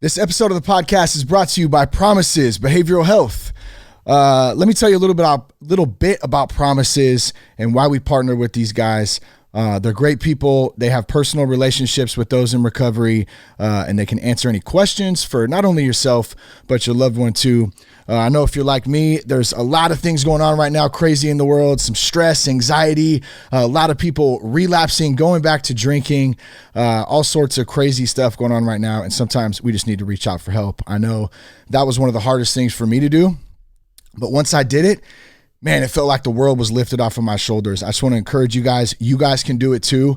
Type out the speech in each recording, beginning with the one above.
This episode of the podcast is brought to you by Promises Behavioral Health. Let me tell you a little bit about Promises and why we partner with these guys. They're great people. They have personal relationships with those in recovery, and they can answer any questions for not only yourself, but your loved one too. I know if you're like me, there's a lot of things going on right now, crazy in the world, some stress, anxiety, a lot of people relapsing, going back to drinking, all sorts of crazy stuff going on right now. And sometimes we just need to reach out for help. I know that was one of the hardest things for me to do, but once I did it, man, it felt like the world was lifted off of my shoulders. I just want to encourage you guys. You guys can do it too.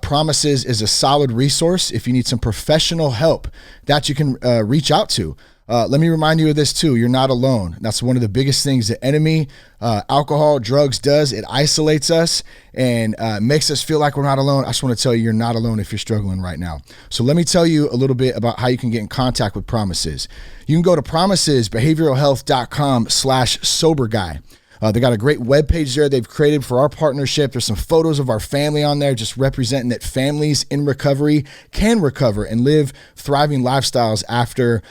Promises is a solid resource if you need some professional help that you can reach out to. Let me remind you of this too. You're not alone. That's one of the biggest things the enemy, alcohol, drugs does. It isolates us and makes us feel like we're not alone. I just want to tell you, you're not alone if you're struggling right now. So let me tell you a little bit about how you can get in contact with Promises. You can go to promisesbehavioralhealth.com/soberguy. They got a great webpage there they've created for our partnership. There's some photos of our family on there, just representing that families in recovery can recover and live thriving lifestyles after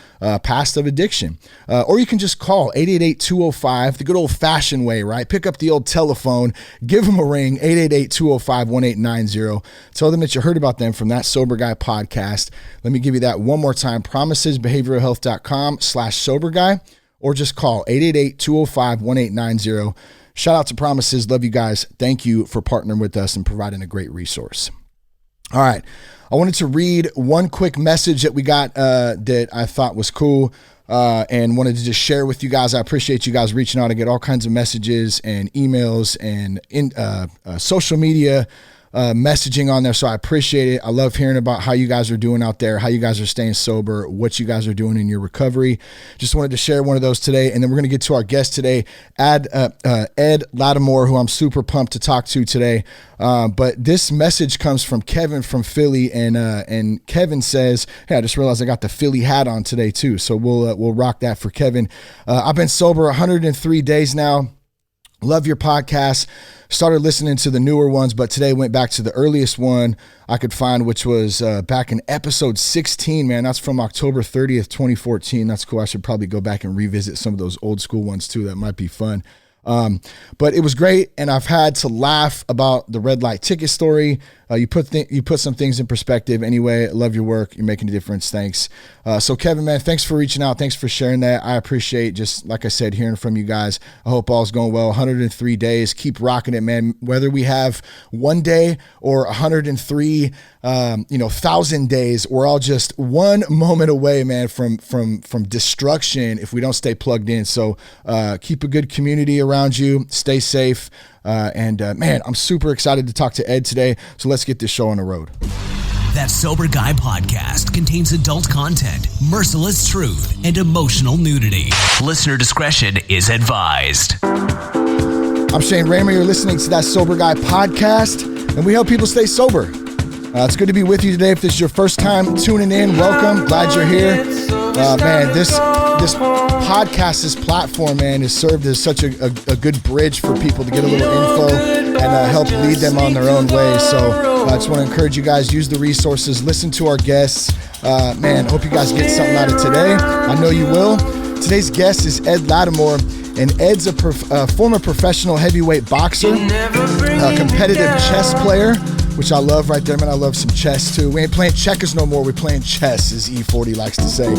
past of addiction. Or you can just call 888-205, the good old fashioned way, right? Pick up the old telephone, give them a ring, 888-205-1890. Tell them that you heard about them from that Sober Guy podcast. Let me give you that one more time, promisesbehavioralhealth.com/soberguy. Or just call 888-205-1890. Shout out to Promises. Love you guys. Thank you for partnering with us and providing a great resource. All right. I wanted to read one quick message that we got that I thought was cool and wanted to just share with you guys. I appreciate you guys reaching out. I get all kinds of messages and emails and social media messaging on there. So I appreciate it. I love hearing about how you guys are doing out there, how you guys are staying sober, what you guys are doing in your recovery. Just wanted to share one of those today. And then we're going to get to our guest today, Ed Latimore, who I'm super pumped to talk to today. But this message comes from Kevin from Philly. And Kevin says, hey, I just realized I got the Philly hat on today too. So we'll rock that for Kevin. I've been sober 103 days now. Love your podcast. Started listening to the newer ones, but today went back to the earliest one I could find, which was back in episode 16, man. That's from October 30th, 2014. That's cool. I should probably go back and revisit some of those old school ones too. That might be fun. But it was great, and I've had to laugh about the red light ticket story. You put some things in perspective. Anyway, love your work. You're making a difference. Thanks. So Kevin, man, thanks for reaching out. Thanks for sharing that. I appreciate, just like I said, hearing from you guys. I hope all's going well. 103 days. Keep rocking it, man. Whether we have one day or 103, 1,000 days, we're all just one moment away, man, from destruction if we don't stay plugged in. So keep a good community around you. Stay safe. Man, I'm super excited to talk to Ed today. So let's get this show on the road. That Sober Guy podcast contains adult content, merciless truth, and emotional nudity. Listener discretion is advised. I'm Shane Raymer. You're listening to That Sober Guy podcast, and we help people stay sober. It's good to be with you today. If this is your first time tuning in, welcome. Glad you're here. Man, this podcast, this platform, man, has served as such a good bridge for people to get a little info and help lead them on their own way. So I just want to encourage you guys, use the resources, listen to our guests. Man, hope you guys get something out of today. I know you will. Today's guest is Ed Latimore, and Ed's a former professional heavyweight boxer, a competitive chess player, which I love right there, man. I love some chess too. We ain't playing checkers no more. We're playing chess, as E40 likes to say.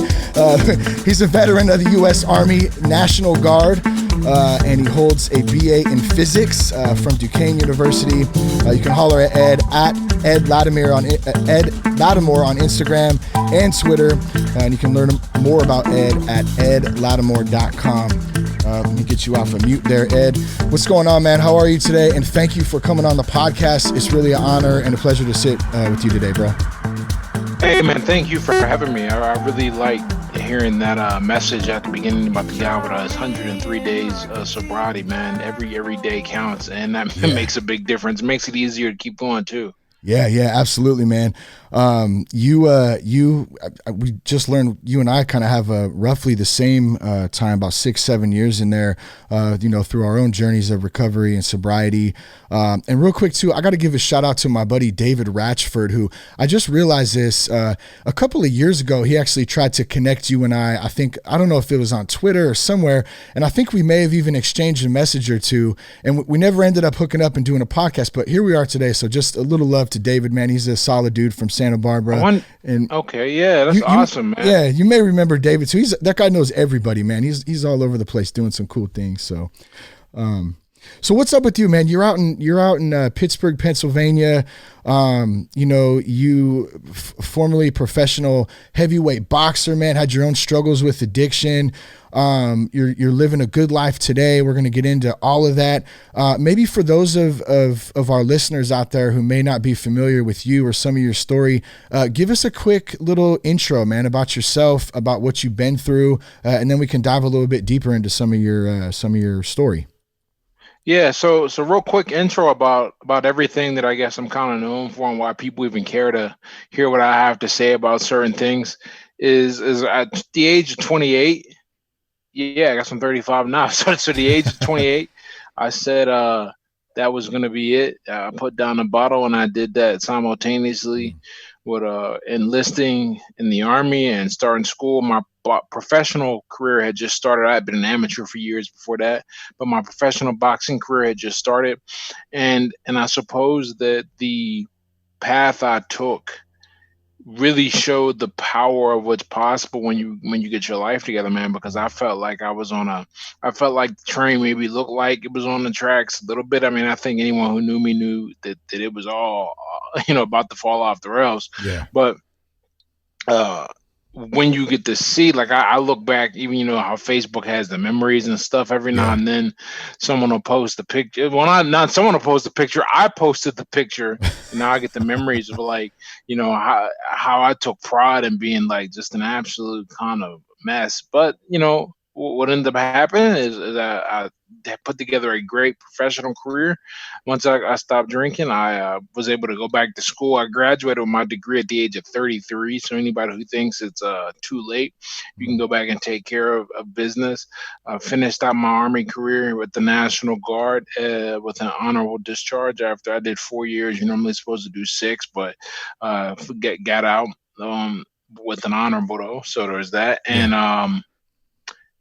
He's a veteran of the U.S. Army National Guard, and he holds a BA in physics from Duquesne University. You can holler at Ed Latimore on Instagram and Twitter, and you can learn more about Ed at edlatimore.com. Let me get you off of mute there, Ed. What's going on, man? How are you today? And thank you for coming on the podcast. It's really an honor and a pleasure to sit with you today, bro. Hey, man, thank you for having me. I really like hearing that message at the beginning about the guy with his 103 days sobriety, man. Every day counts, and that makes a big difference. It makes it easier to keep going, too. Yeah, absolutely, man. We just learned you and I kind of have roughly the same time, about 6-7 years in there, through our own journeys of recovery and sobriety. And real quick too, I got to give a shout out to my buddy David Ratchford, who I just realized this a couple of years ago. He actually tried to connect you and I don't know if it was on Twitter or somewhere, and I think we may have even exchanged a message or two, and we never ended up hooking up and doing a podcast, but here we are today. So just a little love to David, man. He's a solid dude from Santa Barbara. Okay, yeah, that's awesome, man. Yeah, you may remember David. So that guy knows everybody, man. He's all over the place doing some cool things. So, so what's up with you, man? You're out in Pittsburgh, Pennsylvania. You formerly professional heavyweight boxer, man. Had your own struggles with addiction. You're living a good life today. We're going to get into all of that. Maybe for those of our listeners out there who may not be familiar with you or some of your story, give us a quick little intro, man, about yourself, about what you've been through, and then we can dive a little bit deeper into some of your story. Yeah, so real quick intro about everything that I guess I'm kind of known for and why people even care to hear what I have to say about certain things is at the age of 28. Yeah, I guess I'm 35 now. So the age of 28, I said that was going to be it. I put down a bottle, and I did that simultaneously with enlisting in the Army and starting school. My professional career had just started. I had been an amateur for years before that, but my professional boxing career had just started. And I suppose that the path I took really showed the power of what's possible when you get your life together, man, because I felt like the train maybe looked like it was on the tracks a little bit. I mean, I think anyone who knew me knew that it was all about to fall off the rails. Yeah. But when you get to see, like, I look back, even how Facebook has the memories and stuff. Every now and then someone will post a picture. Well, not someone will post a picture. I posted the picture, and now I get the memories of, like, how I took pride in being, like, just an absolute kind of mess. But what ended up happening is I put together a great professional career. Once I stopped drinking, I was able to go back to school. I graduated with my degree at the age of 33. So anybody who thinks it's too late, you can go back and take care of business. Finished out my Army career with the National Guard with an honorable discharge after I did 4 years. You're normally supposed to do 6, but got out with an honorable, though. So there's that.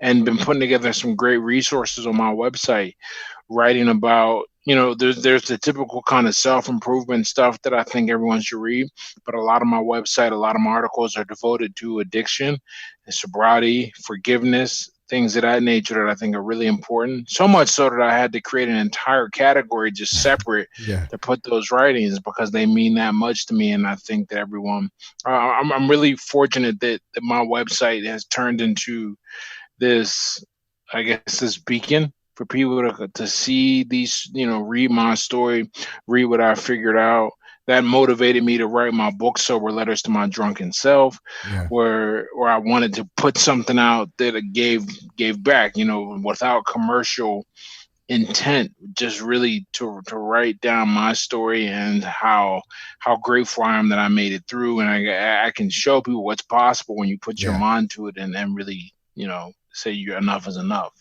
And been putting together some great resources on my website, writing about, there's the typical kind of self-improvement stuff that I think everyone should read, but a lot of my website, a lot of my articles are devoted to addiction and sobriety, forgiveness, things of that nature that I think are really important. So much so that I had to create an entire category just separate to put those writings, because they mean that much to me. And I think that everyone, I'm really fortunate that my website has turned into this beacon for people to see these, read my story, read what I figured out. That motivated me to write my book, Sober Letters to My Drunken Self, where I wanted to put something out that gave back, without commercial intent, just really to write down my story and how grateful I am that I made it through. And I can show people what's possible when you put your mind to it and really, say enough is enough.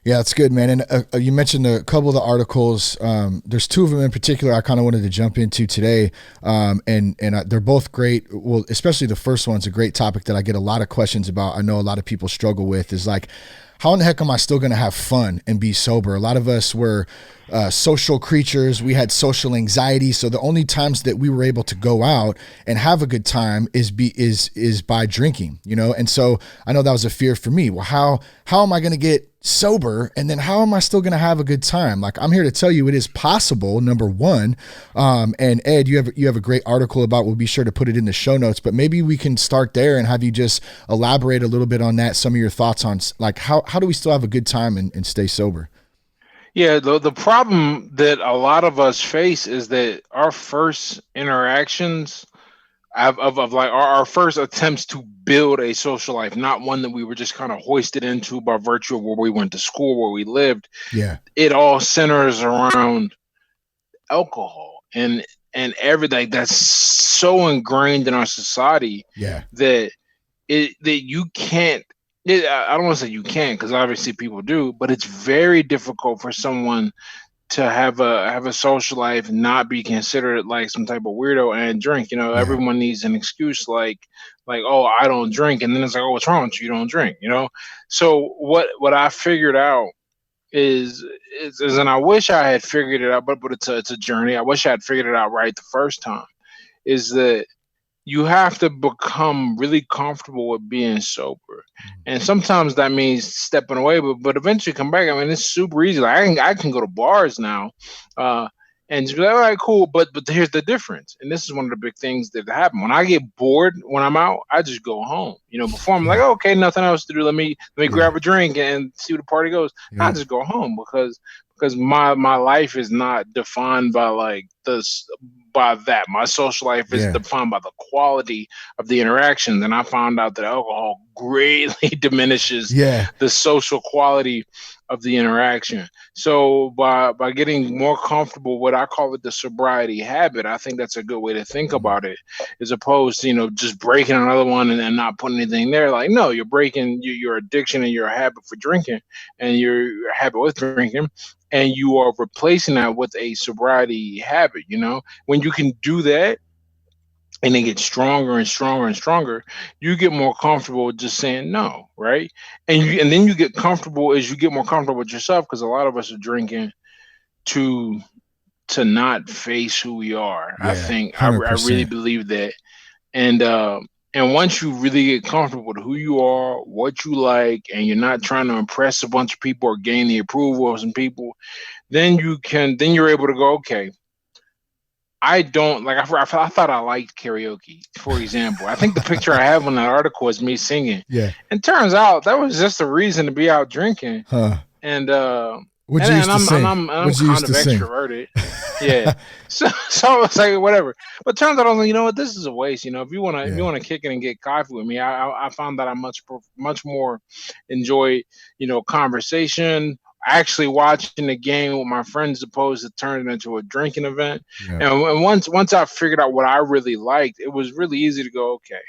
Yeah, it's good, man. And you mentioned a couple of the articles. There's 2 of them in particular I kind of wanted to jump into today. And they're both great. Well, especially the first one's a great topic that I get a lot of questions about. I know a lot of people struggle with, is like, how in the heck am I still going to have fun and be sober? A lot of us were social creatures. We had social anxiety. So the only times that we were able to go out and have a good time is by drinking, And so I know that was a fear for me. Well, how am I going to get sober? And then how am I still going to have a good time? Like, I'm here to tell you it is possible, number one. And Ed, you have a great article about, we'll be sure to put it in the show notes, but maybe we can start there and have you just elaborate a little bit on that. Some of your thoughts on, like, how do we still have a good time and stay sober? Yeah, the problem that a lot of us face is that our first interactions of like our first attempts to build a social life, not one that we were just kind of hoisted into by virtue of where we went to school, where we lived. Yeah. It all centers around alcohol. And and everything that's so ingrained in our society Yeah. that that you can't. I don't want to say you can't, because obviously people do, but it's very difficult for someone to have a social life, not be considered like some type of weirdo and drink. Yeah. Everyone needs an excuse, like, oh, I don't drink, and then it's like, oh, what's wrong with you? You don't drink. So what I figured out is, and I wish I had figured it out, but it's a journey. I wish I had figured it out right the first time. Is that you have to become really comfortable with being sober, and sometimes that means stepping away, but eventually come back. I mean, it's super easy. Like I can go to bars now, uh, and just be like, all right, cool. But here's the difference, and this is one of the big things that happen when I get bored when I'm out. I just go home. Before I'm like, Yeah. oh, okay, nothing else to do. Let me Yeah. grab a drink and see where the party goes. I Yeah. just go home because my life is not defined by like this, by that. My social life is Yeah. defined by the quality of the interactions, and I found out that alcohol greatly diminishes Yeah. the social quality of the interaction. So by getting more comfortable, what I call it the sobriety habit, I think that's a good way to think Mhm. about it, as opposed to just breaking another one and not putting anything there. Like, no, you're breaking your addiction and your habit for drinking, and your habit with drinking, and you are replacing that with a sobriety habit. When you can do that and it gets stronger and stronger and stronger, you get more comfortable with just saying no, right? And then you get comfortable as you get more comfortable with yourself, because a lot of us are drinking to not face who we are. I Yeah. think I really 100%. believe that. And once you really get comfortable with who you are, what you like, and you're not trying to impress a bunch of people or gain the approval of some people, then you're able to go, okay, I don't like. I thought I liked karaoke, for example. I think the picture I have on that article is me singing, Yeah. and turns out that was just a reason to be out drinking. Huh. And What'd and, you and used to I'm and sing? I'm and I'm What'd you kind used of to sing? extroverted. Yeah. So it's like whatever. But turns out I was like, you know what, this is a waste. If you Yeah. wanna kick it and get coffee with me, I found that I much more enjoy conversation, actually watching the game with my friends, opposed to turning it into a drinking event. Yeah. And once I figured out what I really liked, it was really easy to go, okay,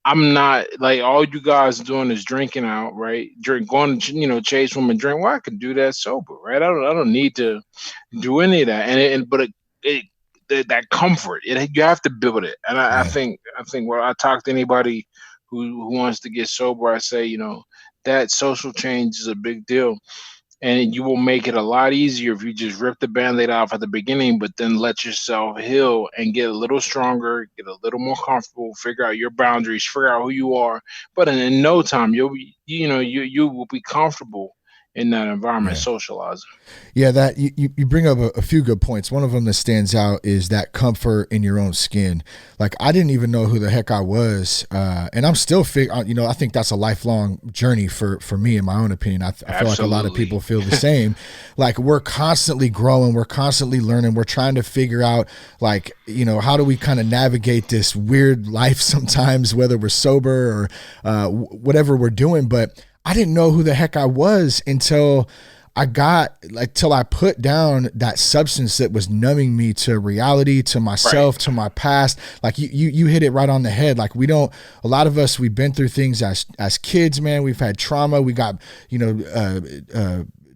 I'm not like all you guys doing is drinking out, right? Going to chase women, drink. Well, I can do that sober, right? I don't need to do any of that. It that comfort, you have to build it. And I Yeah. think when I talk to anybody who wants to get sober, I say, that social change is a big deal, and you will make it a lot easier if you just rip the band-aid off at the beginning, but then let yourself heal and get a little stronger, get a little more comfortable, figure out your boundaries, figure out who you are. But in no time, you will be comfortable in that environment, Yeah. socializing. Yeah, that you bring up a few good points. One of them that stands out is that comfort in your own skin. Like, I didn't even know who the heck I was, and I'm still I think that's a lifelong journey for me, in my own opinion. I feel like a lot of Absolutely. people feel the same. Like, we're constantly growing, we're constantly learning, we're trying to figure out, like, how do we kind of navigate this weird life sometimes, whether we're sober or whatever we're doing. But I didn't know who the heck I was until till I put down that substance that was numbing me to reality, to Right. myself, to my past. Like, you hit it right on the head. Like, a lot of us, we've been through things as kids, man. We've had trauma. We got,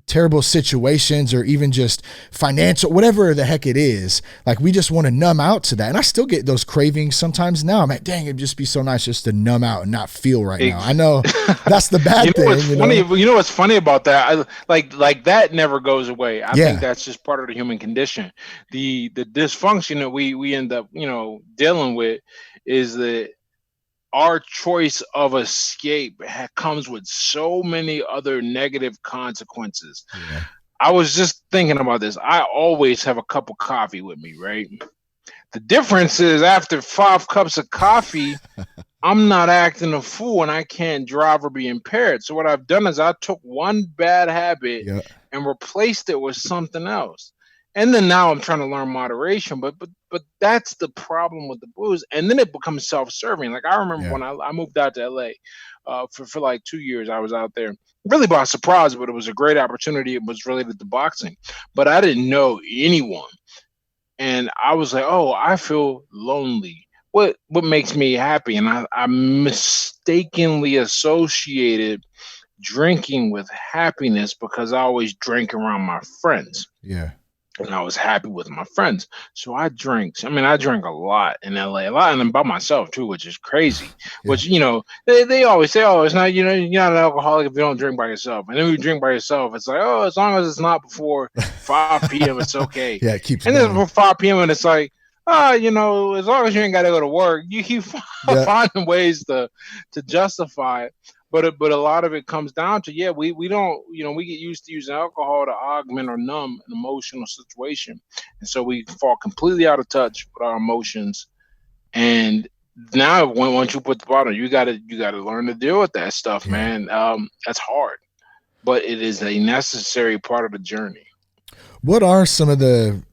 terrible situations, or even just financial, whatever the heck it is. Like, we just want to numb out to that. And I still get those cravings sometimes now. I'm like, dang, it'd just be so nice just to numb out and not feel right now. I Ex- know that's the you bad know what's thing, funny? What's funny about that? Like that never goes away. I think Yeah. that's just part of the human condition. The dysfunction that we end up dealing with is that our choice of escape comes with so many other negative consequences. Yeah. I was just thinking about this. I always have a cup of coffee with me, right? The difference is after 5 cups of coffee, I'm not acting a fool and I can't drive or be impaired. So what I've done is I took one bad habit Yeah. and replaced it with something else. And then now I'm trying to learn moderation, but that's the problem with the booze. And then it becomes self-serving. Like, I remember Yeah. when I moved out to LA, for like 2 years. I was out there really by surprise, but it was a great opportunity. It was related to boxing, but I didn't know anyone. and I was like, oh, I feel lonely. What makes me happy? And I mistakenly associated drinking with happiness because I always drank around my friends. Yeah. And I was happy with my friends. So I drank. I mean, I drank a lot in LA, a lot, and by myself too, which is crazy. Yeah. Which, they always say, oh, it's not, you're not an alcoholic if you don't drink by yourself. And then when you drink by yourself, it's like, oh, as long as it's not before 5 p.m., it's okay. Yeah, it keeps And then going. before 5 p.m., and it's like, as long as you ain't got to go to work, you keep finding ways to justify it. But a lot of it comes down to, we don't, we get used to using alcohol to augment or numb an emotional situation, and so we fall completely out of touch with our emotions. And now, once you put the bottle, you gotta learn to deal with that stuff, man. That's hard, but it is a necessary part of the journey. What are some of the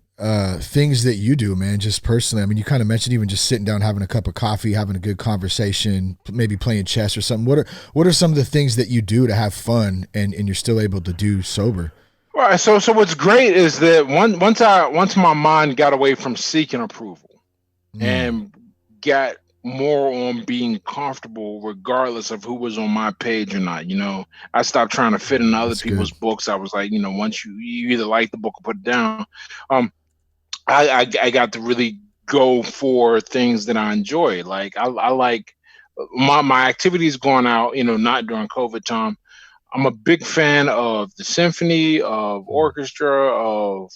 things that you do, man, just personally? I mean, you kind of mentioned even just sitting down, having a cup of coffee, having a good conversation, maybe playing chess or something. What are some of the things that you do to have fun and you're still able to do sober? Right. So what's great is that once my mind got away from seeking approval and got more on being comfortable regardless of who was on my page or not. I stopped trying to fit in other people's books. I was like, once you either like the book or put it down. I got to really go for things that I enjoy. Like I like my activities going out, not during COVID time. I'm a big fan of the symphony, of orchestra, of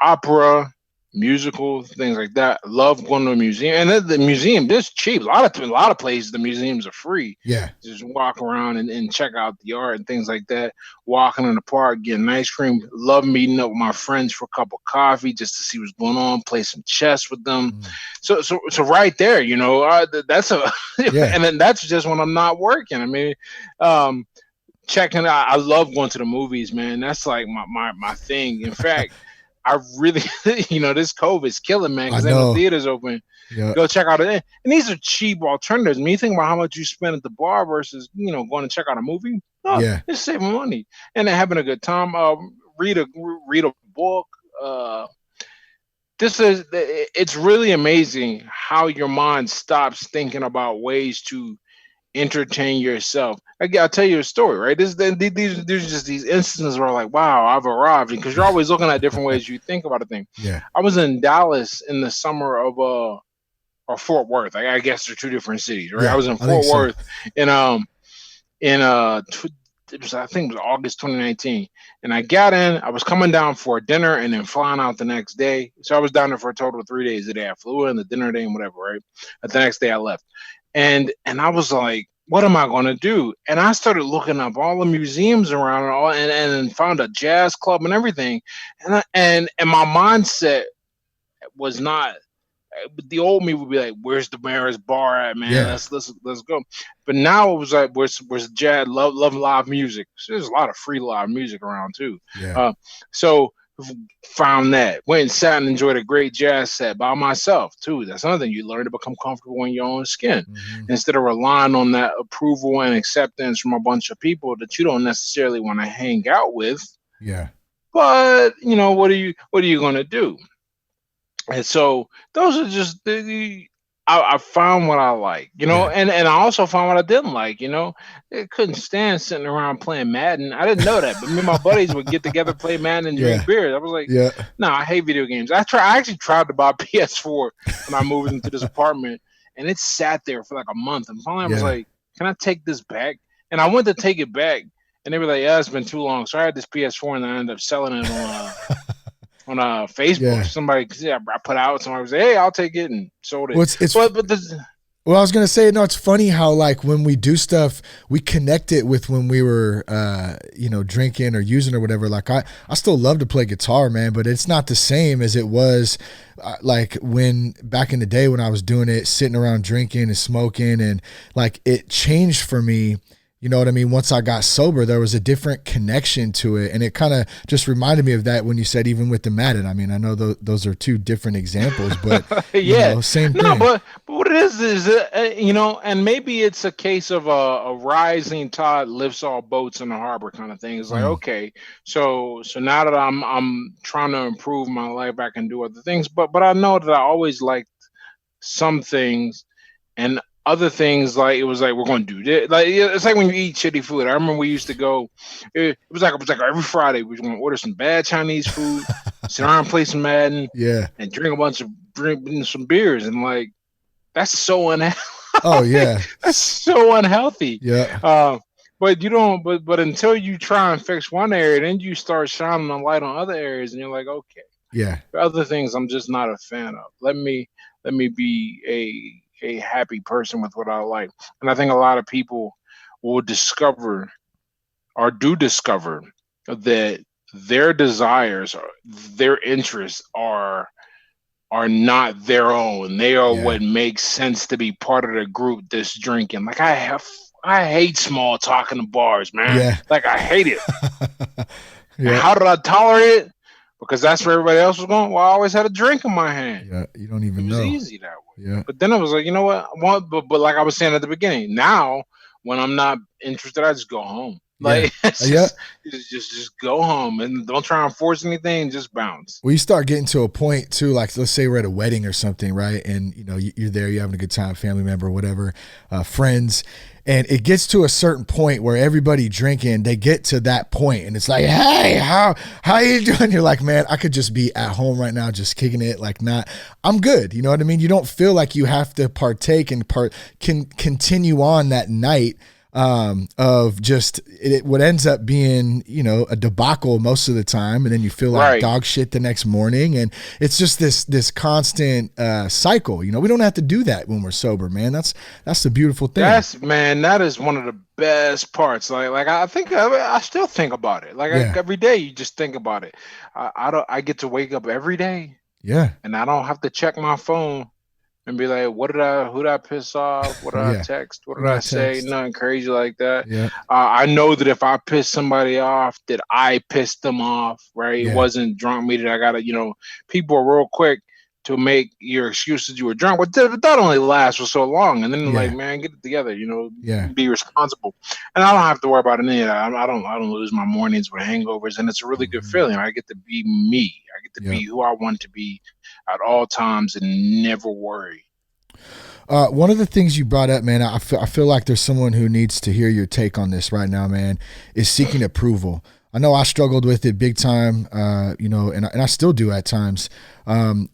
opera, musical, things like that. I love going to a museum, and the museum is cheap. A lot of places the museums are free. Yeah, just walk around and check out the art and things like that. Walking in the park, getting ice cream. Love meeting up with my friends for a cup of coffee just to see what's going on. Play some chess with them. So right there, that's a and then that's just when I'm not working. I mean, checking out. I love going to the movies, man. That's like my thing. In fact, I really, this COVID is killing, man, because no theaters open. Yeah. Go check out it. And these are cheap alternatives. I mean, you think about how much you spend at the bar versus, going to check out a movie. Oh, yeah. It's saving money. And then having a good time. Read a book. It's really amazing how your mind stops thinking about ways to entertain yourself. I'll tell you a story, right? There's just these instances where I'm like, wow, I've arrived, because you're always looking at different ways you think about a thing. Yeah. I was in Dallas in the summer of or Fort Worth. I guess they're two different cities, right? Yeah, I was in Fort Worth I think it was August 2019, and I got in. I was coming down for dinner and then flying out the next day. So I was down there for a total of 3 days. The day I flew in, the dinner day, and whatever, right? But the next day I left. And I was like, what am I going to do? And I started looking up all the museums around and found a jazz club and everything. And my mindset was not, the old me would be like, where's the Maris bar at, man? Yeah. Let's go. But now it was like, where's jazz? Love live music. So there's a lot of free live music around too. Yeah. So found that, went and sat and enjoyed a great jazz set by myself too. That's another thing, you learn to become comfortable in your own skin instead of relying on that approval and acceptance from a bunch of people that you don't necessarily want to hang out with. Yeah. But what are you going to do? And so those are just I found what I like, and I also found what I didn't like, I couldn't stand sitting around playing Madden. I didn't know that, but me and my buddies would get together, play Madden and drink beer. I was like, no, I hate video games. I actually tried to buy a PS4 when I moved into this apartment, and it sat there for like a month. And finally I was like, can I take this back? And I went to take it back, and they were like, yeah, it's been too long. So I had this PS4, and I ended up selling it on Facebook. Yeah. Somebody, I put out, somebody was like, hey, I'll take it, and sold it. Well, I was going to say, no, it's funny how, like, when we do stuff, we connect it with when we were, drinking or using or whatever. Like, I still love to play guitar, man, but it's not the same as it was, like, when back in the day when I was doing it, sitting around drinking and smoking, and, like, it changed for me You know what I mean? Once I got sober, there was a different connection to it. And it kind of just reminded me of that when you said, even with the Madden. I mean, I know those are two different examples, but Yeah, same no, thing. but what it is and maybe it's a case of a rising tide lifts all boats in the harbor kind of thing. It's like, Mm, okay, so now that I'm trying to improve my life, I can do other things, but I know that I always liked some things, and other things, like it was like we're going to do this. Like it's like when you eat shitty food. I remember we used to go. It was like every Friday we was going to order some bad Chinese food, sit around, play some Madden, yeah. and drink some beers, and like that's so unhealthy. Oh, yeah. That's so unhealthy. Yeah. But you don't. But until you try and fix one area, then you start shining a light on other areas, and you're like, okay, Yeah. there are other things I'm just not a fan of. Let me be a happy person with what I like. And I think a lot of people will discover or do discover that their desires, their interests are not their own. They are Yeah. what makes sense to be part of the group that's drinking. Like I hate small talk in the bars, man. Yeah. Like I hate it. And Yeah. how did I tolerate it? Because that's where everybody else was going. Well, I always had a drink in my hand. Yeah. You don't It even was know. easy that way. Yeah. But then I was like, you know what? But like I was saying at the beginning, now when I'm not interested, I just go home. Yeah. Like it's Yeah. just go home and don't try and force anything. Just bounce. Well, you start getting to a point too, like let's say we're at a wedding or something, right? And you're there, you're having a good time, family member, whatever, friends, and it gets to a certain point where everybody drinking, they get to that point, and it's like, hey, how you doing? You're like, man, I could just be at home right now, just kicking it, like I'm good. You know what I mean? You don't feel like you have to partake and can continue on that night. Of just what ends up being, a debacle most of the time. And then you feel like Right. dog shit the next morning. And it's just this constant, cycle. We don't have to do that when we're sober, man. That's the beautiful thing. That is one of the best parts. Like I still think about it. Like Yeah. every day, you just think about it. I get to wake up every day, Yeah. and I don't have to check my phone and be like, who did I piss off? What did I Yeah. text? What What did did I I say? text? Nothing crazy like that. Yeah. I know that if I piss somebody off, that I pissed them off, right? It Yeah. wasn't drunk me that I gotta, people are real quick to make your excuses you were drunk, but that only lasts for so long. And then they're like, Yeah. man, get it together, Yeah. be responsible. And I don't have to worry about any of that. I don't lose my mornings with hangovers, and it's a really good Mhm. feeling. I get to be me. I get to Yep. be who I want to be at all times and never worry. One of the things you brought up, man, I feel like there's someone who needs to hear your take on this right now, man, is seeking approval. I know I struggled with it big time, and I still do at times.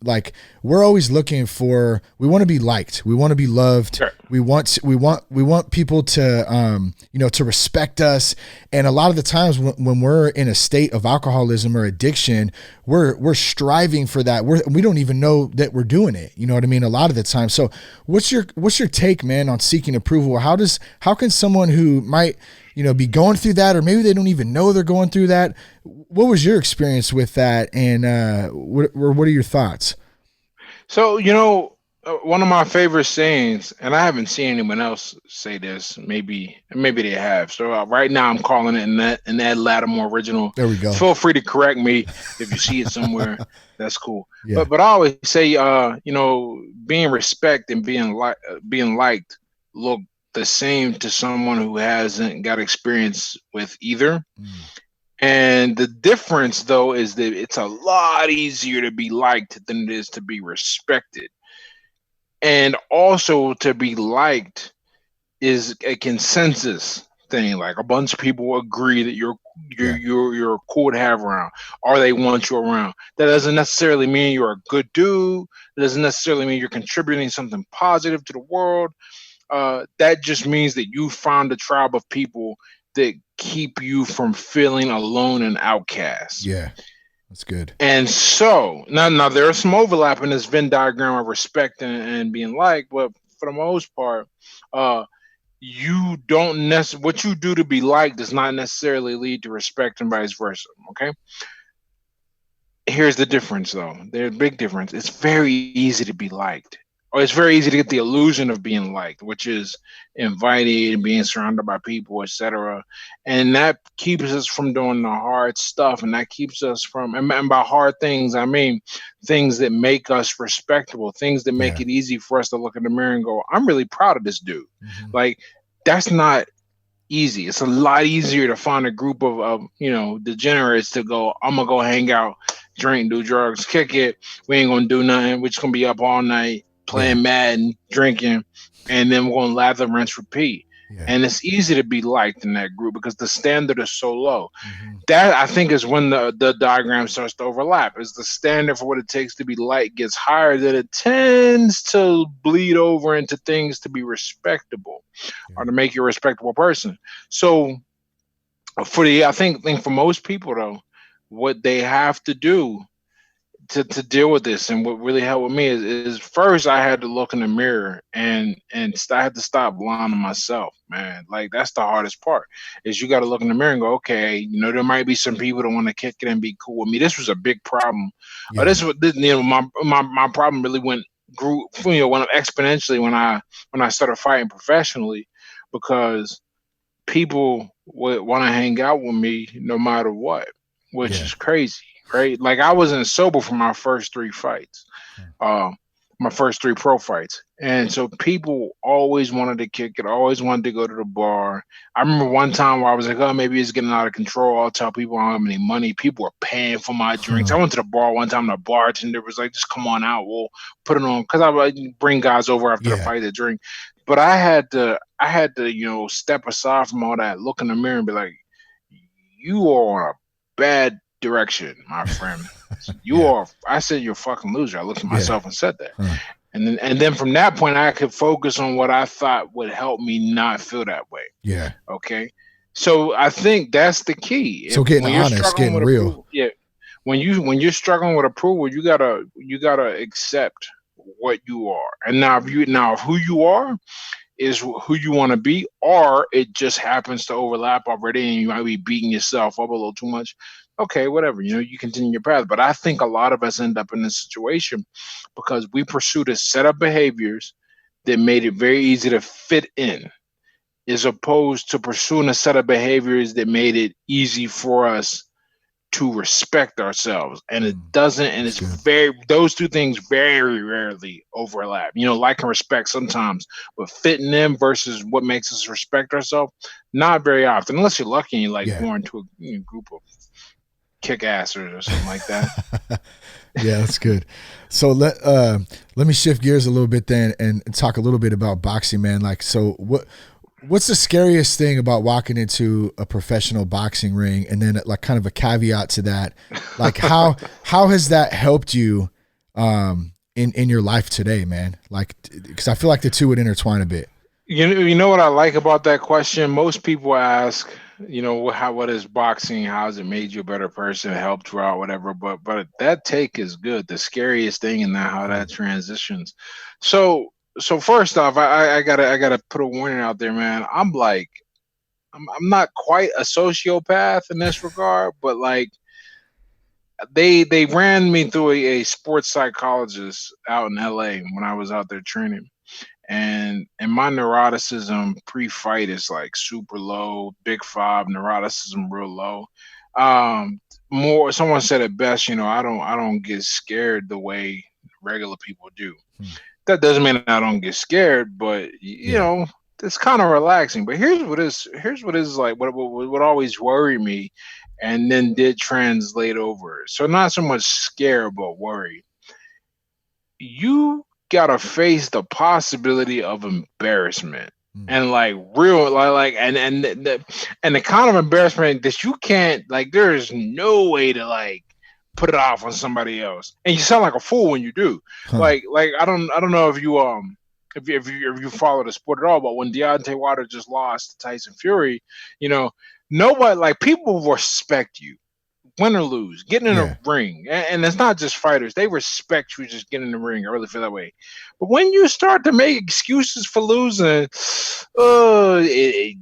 Like we're always looking we want to be liked. We want to be loved. Sure. We want people to, to respect us. And a lot of the times when we're in a state of alcoholism or addiction, we're striving for that. We don't even know that we're doing it. You know what I mean? A lot of the time. So what's your take, man, on seeking approval? How can someone who might, be going through that, or maybe they don't even know they're going through that? What was your experience with that? And, what are your thoughts? So, one of my favorite sayings, and I haven't seen anyone else say this. Maybe they have. So right now, I'm calling it in that Latimore original. There we go. Feel free to correct me if you see it somewhere. That's cool. Yeah. But I always say, being respected and being liked look the same to someone who hasn't got experience with either. Mm. And the difference, though, is that it's a lot easier to be liked than it is to be respected. And also, to be liked is a consensus thing. Like a bunch of people agree that you're cool to have around, or they want you around. That doesn't necessarily mean you're a good dude. It doesn't necessarily mean you're contributing something positive to the world. That just means that you found a tribe of people that keep you from feeling alone and outcast. Yeah, that's good. And so now there is some overlap in this Venn diagram of respect and being liked, but for the most part, you don't what you do to be liked does not necessarily lead to respect and vice versa. Okay. Here's the difference, though. There's a big difference. It's very easy to be liked. or it's very easy to get the illusion of being liked, which is invited and being surrounded by people, etc. And that keeps us from doing the hard stuff, and that keeps us from, and by hard things, I mean things that make us respectable, things that make it easy for us to look in the mirror and go, I'm really proud of this dude. Like, that's not easy. It's a lot easier to find a group of degenerates to go, I'm gonna go hang out, drink, do drugs, kick it. We ain't gonna do nothing. We're just gonna be up all night playing Madden, drinking, and then we're gonna lather, rinse, repeat. And it's easy to be liked in that group because the standard is so low. That, I think, is when the diagram starts to overlap. Is the standard for what it takes to be liked gets higher, that it tends to bleed over into things to be respectable or to make you a respectable person. So I think for most people, though, what they have to do to deal with this, and what really helped with me is first I had to look in the mirror and I had to stop lying to myself, man. Like, that's the hardest part, is you got to look in the mirror and go, okay, there might be some people that want to kick it and be cool with me. This was a big problem. This was, my problem really grew exponentially when I started fighting professionally, because people would want to hang out with me no matter what, which is crazy. Right? Like, I wasn't sober for my first 3 fights, my first 3 pro fights. And so people always wanted to kick it, always wanted to go to the bar. I remember one time where I was like, oh, maybe it's getting out of control. I'll tell people I don't have any money. People were paying for my drinks. I went to the bar one time, the bartender was like, just come on out, we'll put it on. Because I would bring guys over after the fight to drink. But I had to, step aside from all that, look in the mirror and be like, you are on a bad direction, my friend. You are. I said, you're a fucking loser. I looked at myself and said that. And then from that point, I could focus on what I thought would help me not feel that way. Okay. So I think that's the key. So getting honest, getting real. When you're struggling with approval, you gotta accept what you are. And now if who you are is who you want to be, or it just happens to overlap already and you might be beating yourself up a little too much, okay, whatever, you continue your path. But I think a lot of us end up in this situation because we pursued a set of behaviors that made it very easy to fit in, as opposed to pursuing a set of behaviors that made it easy for us to respect ourselves. And it doesn't, and it's those two things very rarely overlap. Like and respect sometimes, but fitting in versus what makes us respect ourselves, not very often, unless you're lucky and you're like born to a group of kick-assers or something like that. Yeah, that's good. So let me shift gears a little bit then and talk a little bit about boxing, man. Like, so what's the scariest thing about walking into a professional boxing ring? And then, like, kind of a caveat to that, like, how has that helped you in your life today, man? Like, because I feel like the two would intertwine a bit. You know what I like about that question? Most people ask, what is boxing? How has it made you a better person? Helped you out, whatever. But that take is good. The scariest thing and how that transitions. So first off, I gotta put a warning out there, man. I'm not quite a sociopath in this regard, but like they ran me through a sports psychologist out in LA when I was out there training. And my neuroticism pre-fight is like super low, big 5, neuroticism real low. Someone said it best, I don't get scared the way regular people do. That doesn't mean I don't get scared, but it's kind of relaxing. But here's what is like what always worried me, and then did translate over. So not so much scare, but worry. You gotta face the possibility of embarrassment, and like real and the kind of embarrassment that you can't, like, there is no way to like put it off on somebody else, and you sound like a fool when you do. Like I don't know if you if you follow the sport at all, but when Deontay Wilder just lost to Tyson Fury, nobody, like, people respect you, win or lose, getting in a ring. And it's not just fighters. They respect you just getting in the ring. I really feel that way. But when you start to make excuses for losing,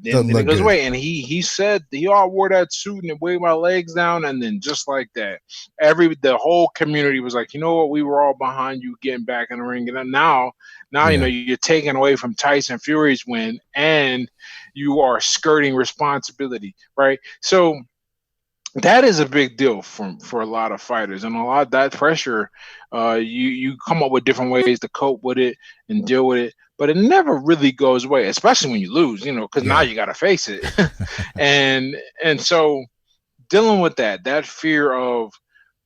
Doesn't then it look goes good. away. And he said he all wore that suit and waved my legs down, and then just like that, the whole community was like, you know what, we were all behind you getting back in the ring. And then now you know, you're taking away from Tyson Fury's win, and you are skirting responsibility, right? So that is a big deal for a lot of fighters, and a lot of that pressure. You come up with different ways to cope with it and deal with it, but it never really goes away, especially when you lose. You know, because now you got to face it, and so dealing with that fear of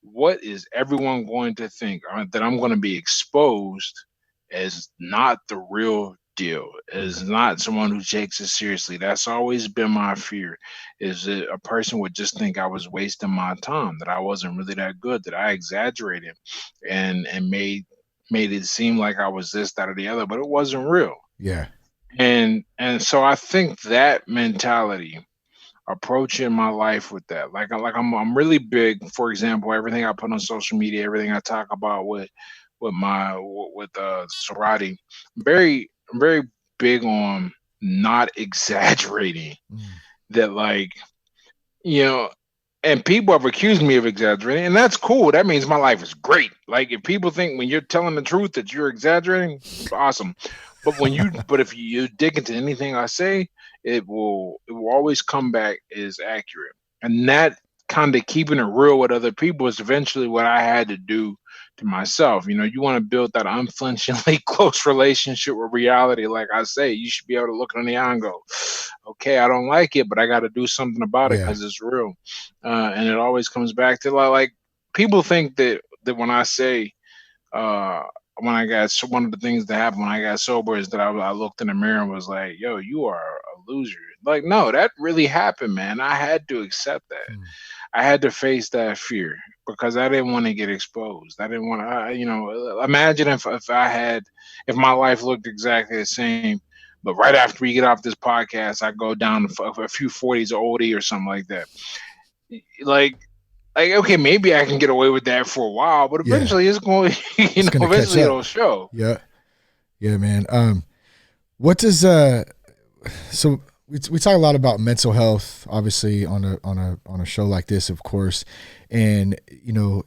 what is everyone going to think, that I'm going to be exposed as not the real deal, as not someone who takes it seriously. That's always been my fear, is that a person would just think I was wasting my time, that I wasn't really that good, that I exaggerated and made it seem like I was this, that, or the other, but it wasn't real. Yeah. And so I think that mentality, approaching my life with that, like I'm really big. For example, everything I put on social media, everything I talk about with sobriety, very big on not exaggerating. That, like, you know, and people have accused me of exaggerating, and that's cool. That means my life is great. Like, if people think when you're telling the truth that you're exaggerating, awesome. But if you dig into anything I say, it will always come back as accurate. And that kind of keeping it real with other people is eventually what I had to do to myself. You know, you want to build that unflinchingly close relationship with reality. Like I say, you should be able to look it in the eye and go, okay, I don't like it, but I got to do something about it because it's real. And it always comes back to, like people think that when I say, when I got, so one of the things that happened when I got sober is that I looked in the mirror and was like, yo, you are a loser. Like, no, that really happened, man. I had to accept that. I had to face that fear because I didn't want to get exposed. I didn't want to, you know, imagine if my life looked exactly the same, but right after we get off this podcast, I go down a few 40s or oldie or something like that. Like, okay, maybe I can get away with that for a while, but eventually it's going, eventually it'll show. Yeah, man. What does so we talk a lot about mental health, obviously on a show like this, of course, and you know,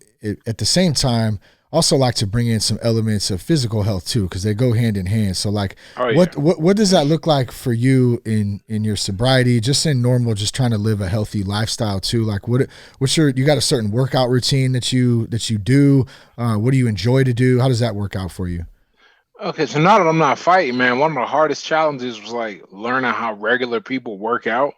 at the same time, also like to bring in some elements of physical health too, because they go hand in hand. So like, what does that look like for you in your sobriety, just in normal, just trying to live a healthy lifestyle too? Like, what's you got a certain workout routine that you do? What do you enjoy to do? How does that work out for you? Okay, so now that I'm not fighting, man, one of the hardest challenges was like learning how regular people work out,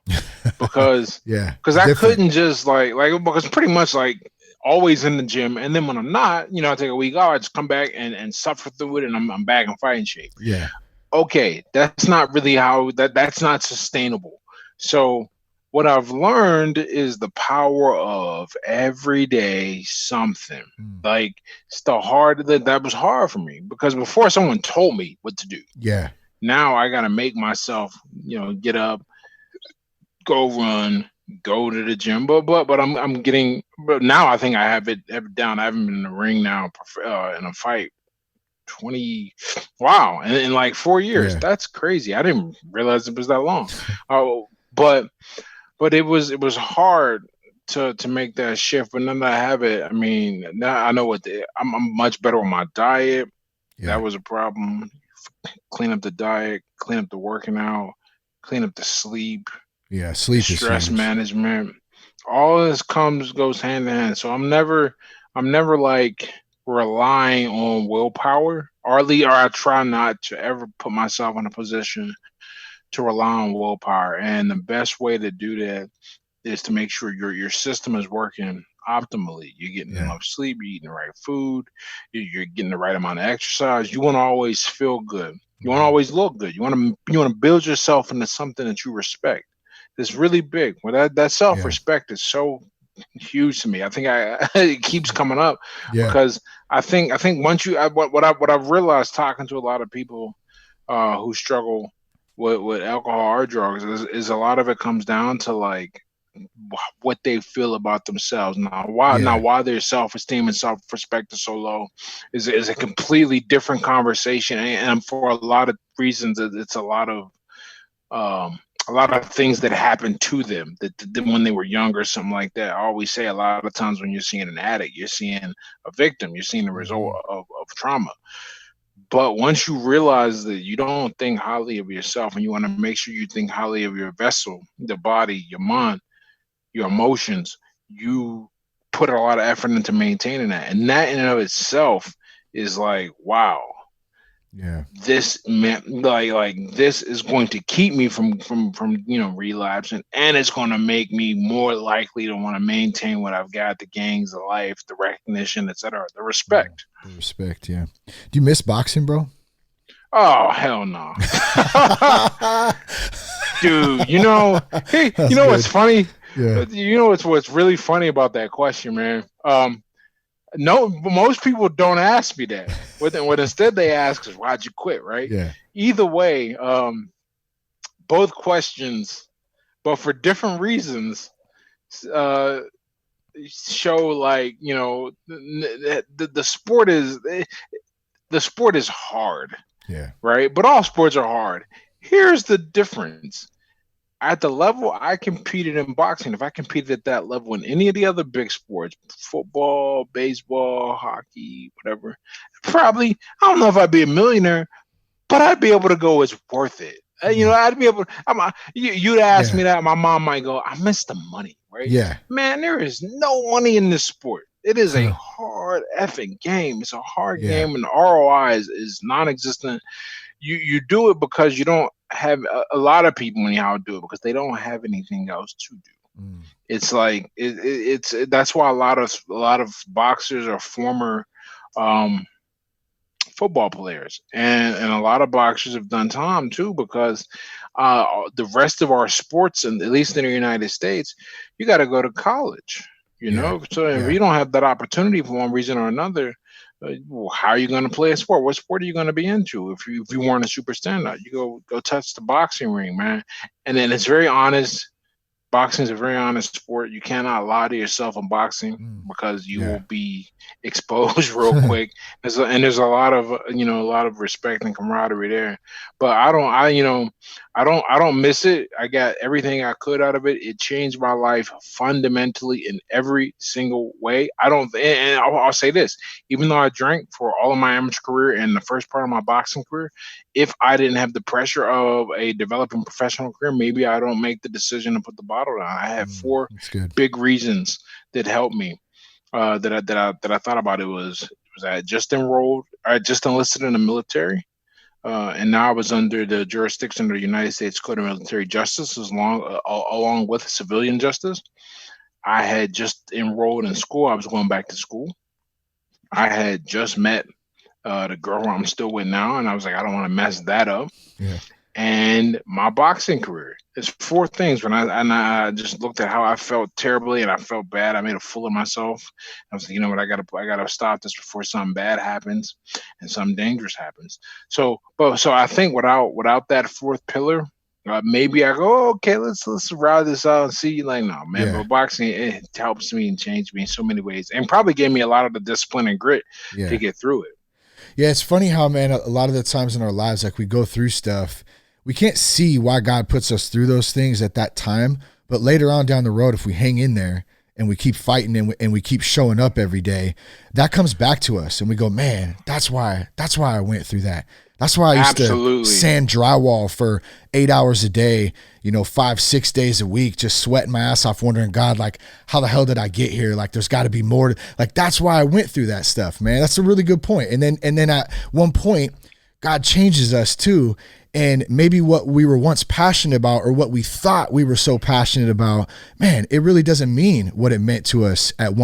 because I couldn't just because pretty much like always in the gym, and then when I'm not, you know, I take a week off, I just come back and suffer through it, and I'm back in fighting shape. Yeah. Okay, that's not really how that's not sustainable. So what I've learned is the power of everyday something. Like, it's that was hard for me, because before someone told me what to do. Yeah. Now I got to make myself, you know, get up, go run, go to the gym. But I'm getting, but now I think I have it down. I haven't been in the ring now in a fight 20, wow, in like 4 years. That's crazy. I didn't realize it was that long. But it was hard to make that shift. But now that I have it, I mean, now I know I'm much better with my diet. That was a problem. Clean up the diet, clean up the working out, clean up the sleep. Yeah, sleep is stress huge. management. All this goes hand in hand. So I'm never like relying on willpower. Or I try not to ever put myself in a position to rely on willpower. And the best way to do that is to make sure your system is working optimally. You're getting enough sleep, you're eating the right food, you're getting the right amount of exercise. You want to always feel good. You want to always look good. You want to build yourself into something that you respect. It's really big. Well, that self-respect is so huge to me. I think it keeps coming up because I think once what I've realized talking to a lot of people who struggle with alcohol or drugs is a lot of it comes down to like what they feel about themselves. Now why their self-esteem and self-respect is so low is a completely different conversation, and for a lot of reasons it's a lot of a lot of things that happened to them that when they were younger, something like that. I always say a lot of times when you're seeing an addict, you're seeing a victim, you're seeing the result Mhm. of trauma. But once you realize that you don't think highly of yourself and you want to make sure you think highly of your vessel, the body, your mind, your emotions, you put a lot of effort into maintaining that. And that in and of itself is like, wow, Yeah. this man, like this is going to keep me from relapsing, and it's going to make me more likely to want to maintain what I've got, the gangs, the life, the recognition, etc., the Yeah. respect. The respect. Yeah. Do you miss boxing, bro? Oh hell no. Dude, hey, That's good. what's funny? Yeah. What's really funny about that question, man. No, most people don't ask me that. What instead they ask is, why'd you quit, right? Yeah. Either way, both questions, but for different reasons, uh, show like, the sport is hard, Yeah. right? But all sports are hard. Here's the difference. At the level I competed in boxing, if I competed at that level in any of the other big sports, football, baseball, hockey, whatever, probably, I don't know if I'd be a millionaire, but I'd be able to go, it's worth it. Mm. I'd be able. You'd ask Yeah. me that, my mom might go, I miss the money, right? Yeah. Man, there is no money in this sport. It is a Huh. hard effing game. It's a hard Yeah. game, and the ROI is non-existent. You do it because you don't have a lot of people anyhow do it because they don't have anything else to do. Mm. It's like that's why a lot of boxers are former um, football players, and a lot of boxers have done time too because the rest of our sports, and at least in the United States, you got to go to college. Yeah. So if Yeah. you don't have that opportunity for one reason or another, well, how are you going to play a sport? What sport are you going to be into if you weren't a super standout? You go touch the boxing ring, man, and then it's very honest. Boxing is a very honest sport. You cannot lie to yourself in boxing Mm. because you will Yeah. be exposed real quick. There's a lot of a lot of respect and camaraderie there. But I don't miss it. I got everything I could out of it. It changed my life fundamentally in every single way. I don't, and I'll say this: even though I drank for all of my amateur career and the first part of my boxing career, if I didn't have the pressure of a developing professional career, maybe I don't make the decision to put the bottle down. I had Mm. four That's good. big reasons that helped me. That I thought about. It was I had just enrolled. I had just enlisted in the military, and now I was under the jurisdiction of the United States Code of Military Justice, along with civilian justice. I had just enrolled in school. I was going back to school. I had just met the girl who I'm still with now, and I was like, I don't want to mess that up. Yeah. And my boxing career. It's four things. I just looked at how I felt terribly, and I felt bad. I made a fool of myself. I was like, you know what? I gotta stop this before something bad happens and something dangerous happens. So I think without that fourth pillar, maybe I go, okay, let's ride this out and see. Like, no, man, Yeah. but boxing, it helps me and changed me in so many ways, and probably gave me a lot of the discipline and grit to Yeah. get through it. Yeah. It's funny how, man, a lot of the times in our lives, like we go through stuff, we can't see why God puts us through those things at that time. But later on down the road, if we hang in there and we keep fighting and we keep showing up every day, that comes back to us. And we go, man, that's why I went through that. That's why I used to Absolutely. sand drywall for 8 hours a day, 5, 6 days a week, just sweating my ass off, wondering, God, like, how the hell did I get here? Like, there's got to be more. Like, that's why I went through that stuff, man. That's a really good point. And then at one point, God changes us too. And maybe what we were once passionate about, or what we thought we were so passionate about, man, it really doesn't mean what it meant to us at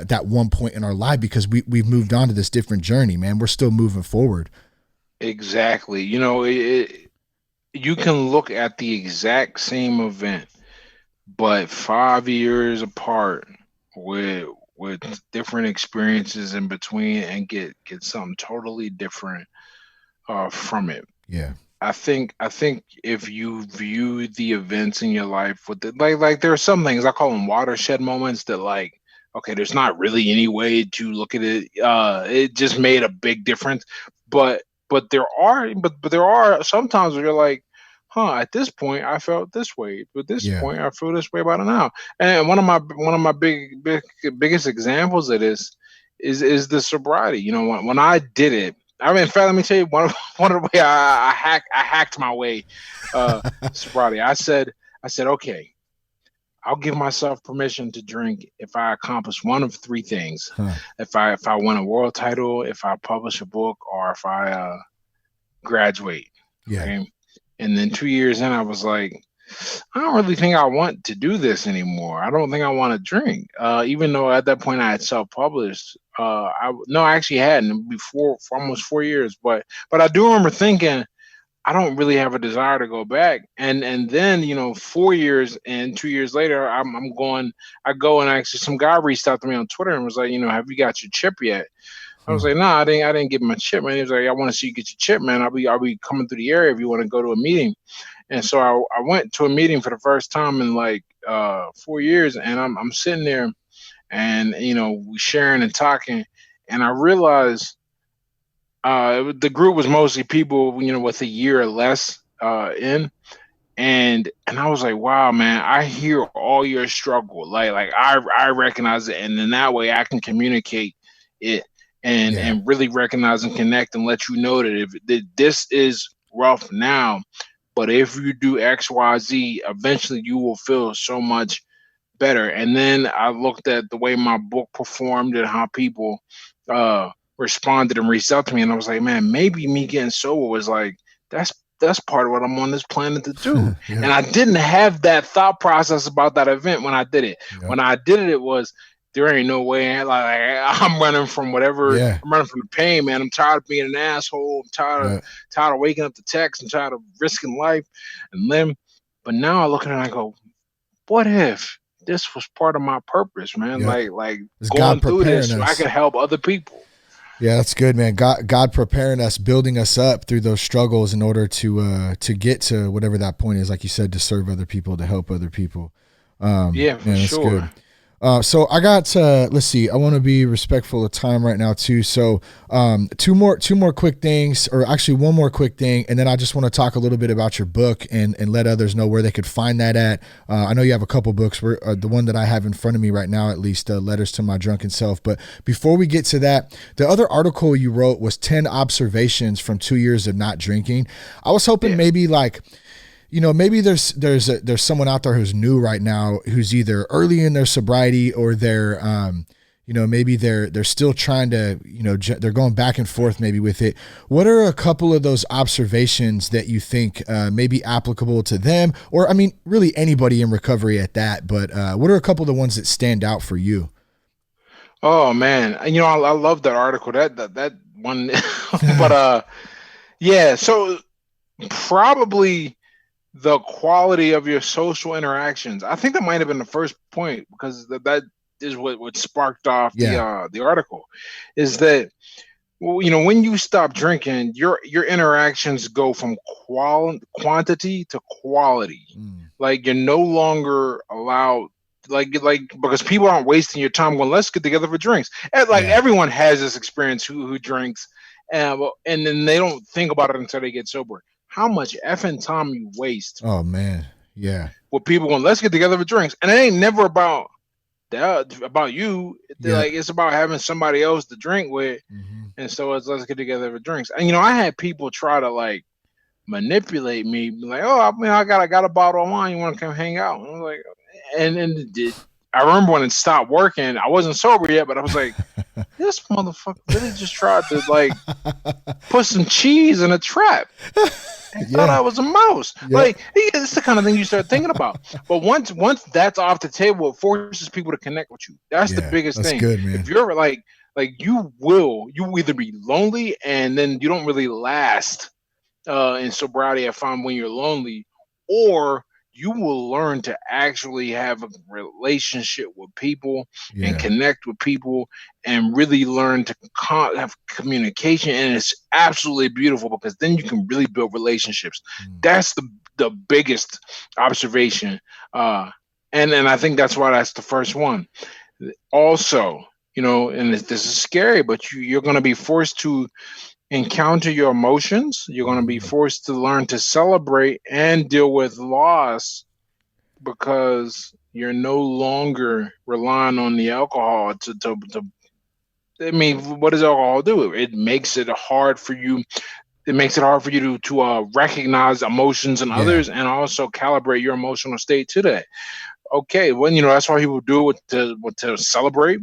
that one point in our life, because we've moved on to this different journey, man. We're still moving forward. Exactly. You can look at the exact same event, but 5 years apart with different experiences in between, and get something totally different from it. Yeah. I think if you view the events in your life with like there are some things I call them watershed moments that, like, okay, there's not really any way to look at it. It just made a big difference, but there are sometimes where you're like, at this point I felt this way, but this Yeah. point I feel this way about it now. And one of my biggest examples of this is the sobriety. You know, when I did it, I mean, in fact, let me tell you one of the way I hacked my way sobriety. I said, okay, I'll give myself permission to drink if I accomplish one of three things: Huh. if I win a world title, if I publish a book, or if I graduate. Yeah. Okay. And then 2 years in, I was like, I don't really think I want to do this anymore. I don't think I want to drink. Even though at that point I had self-published. I actually hadn't before for almost 4 years. But I do remember thinking I don't really have a desire to go back. And then 4 years and 2 years later, I'm going. I go and actually some guy reached out to me on Twitter and was like, have you got your chip yet? I was like, nah, I didn't get my chip, man. He was like, I want to see you get your chip, man. I'll be coming through the area if you want to go to a meeting. And so I went to a meeting for the first time in like 4 years, and I'm sitting there, and we sharing and talking, and I realized the group was mostly people with a year or less in, and I was like, wow, man, I hear all your struggle, like I recognize it, and in that way I can communicate it and really recognize and connect and let you know that this is rough now, but if you do X, Y, Z, eventually you will feel so much better. And then I looked at the way my book performed and how people responded and reached out to me, and I was like, man, maybe me getting sober was like that's part of what I'm on this planet to do. Yeah. And I didn't have that thought process about that event when I did it. Yeah. When I did it, it was there ain't no way. Like I'm running from whatever. Yeah. I'm running from the pain, man. I'm tired of being an asshole. I'm tired of waking up to text. I'm tired of risking life and limb. But now I look at it and I go, what if this was part of my purpose, man? Yeah. Like It's going God through this, preparing so I us. could help other people. Yeah, that's good, man. God preparing us, building us up through those struggles in order to get to whatever that point is, like you said, to serve other people, to help other people. Yeah, for sure. Good. So I got let's see. I want to be respectful of time right now too. So two more quick things, or actually one more quick thing, and then I just want to talk a little bit about your book and let others know where they could find that at. I know you have a couple books. The one that I have in front of me right now, at least, Letters to My Drunken Self. But before we get to that, the other article you wrote was 10 observations from 2 years of not drinking. I was hoping maybe like, maybe there's someone out there who's new right now, who's either early in their sobriety or they're, maybe they're still trying to, they're going back and forth maybe with it. What are a couple of those observations that you think may be applicable to them, or I mean, really anybody in recovery at that? But what are a couple of the ones that stand out for you? Oh man, I love that article. That one, but yeah. So probably the quality of your social interactions. I think that might have been the first point, because that is what sparked off the article, is that when you stop drinking, your interactions go from quantity to quality. Like you're no longer allowed, like because people aren't wasting your time going, let's get together for drinks. And everyone has this experience who drinks, and then they don't think about it until they get sober. How much effing time you waste. Oh man. Yeah. With people going, let's get together for drinks. And it ain't never about you. Like it's about having somebody else to drink with. Mm-hmm. And so it's let's get together for drinks. And I had people try to like manipulate me, like, oh, I got a bottle of wine, you want to come hang out? And I was like, and I remember when it stopped working, I wasn't sober yet, but I was like, this motherfucker really just tried to like put some cheese in a trap. I thought I was a mouse. Yeah. Like it's the kind of thing you start thinking about. But once that's off the table, it forces people to connect with you. That's the biggest thing. Good, man. If you're like you either be lonely and then you don't really last in sobriety, I find, when you're lonely, or you will learn to actually have a relationship with people and connect with people and really learn to have communication. And it's absolutely beautiful, because then you can really build relationships. That's the biggest observation. And I think that's why that's the first one. Also, and this is scary, but you're going to be forced to encounter your emotions. You're going to be forced to learn to celebrate and deal with loss, because you're no longer relying on the alcohol to I mean, what does alcohol do? It makes it hard for you. It makes it hard for you to recognize emotions in others, and also calibrate your emotional state to that. Okay, well, that's why people do it to celebrate,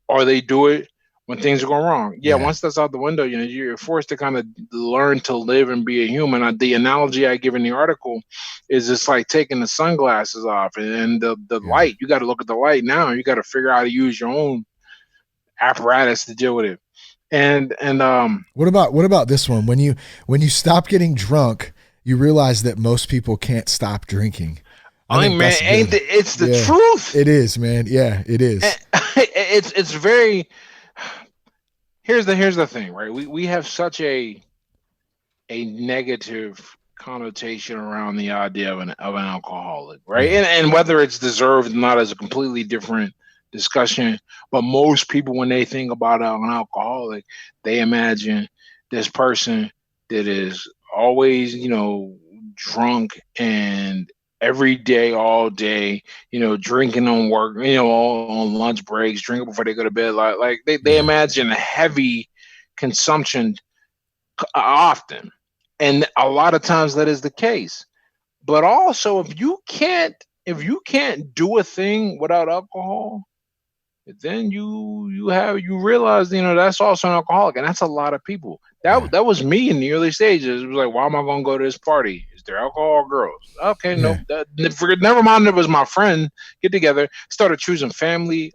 or they do it when things are going wrong. Yeah, once that's out the window, you're forced to kind of learn to live and be a human. The analogy I give in the article is it's like taking the sunglasses off and the light. You got to look at the light now. You got to figure out how to use your own apparatus to deal with it. And what about this one? When you stop getting drunk, you realize that most people can't stop drinking. Man, it's the truth. It is, man. Yeah, it is. It's very. Here's the thing, right? We have such a negative connotation around the idea of an alcoholic, right? And whether it's deserved or not is a completely different discussion. But most people, when they think about an alcoholic, they imagine this person that is always, drunk and every day, all day, drinking on work, on lunch breaks, drinking before they go to bed. Like they imagine a heavy consumption often. And a lot of times that is the case. But also, if you can't do a thing without alcohol, then you realize, that's also an alcoholic. And that's a lot of people. That was me in the early stages. It was like, why am I going to go to this party? Is there alcohol or girls? Okay, no. Never mind. It was my friend get together. Started choosing family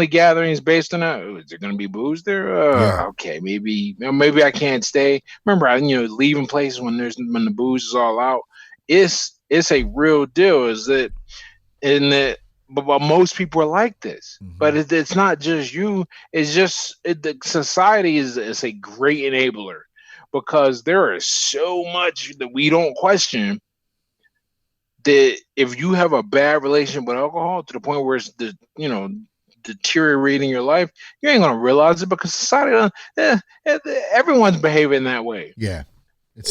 gatherings based on that. Is there going to be booze there? Okay, maybe I can't stay. Remember, leaving places when the booze is all out. It's a real deal. But most people are like this. But it's not just you. It's just the society is a great enabler, because there is so much that we don't question, that if you have a bad relationship with alcohol to the point where it's deteriorating your life, you ain't gonna realize it, because society everyone's behaving that way.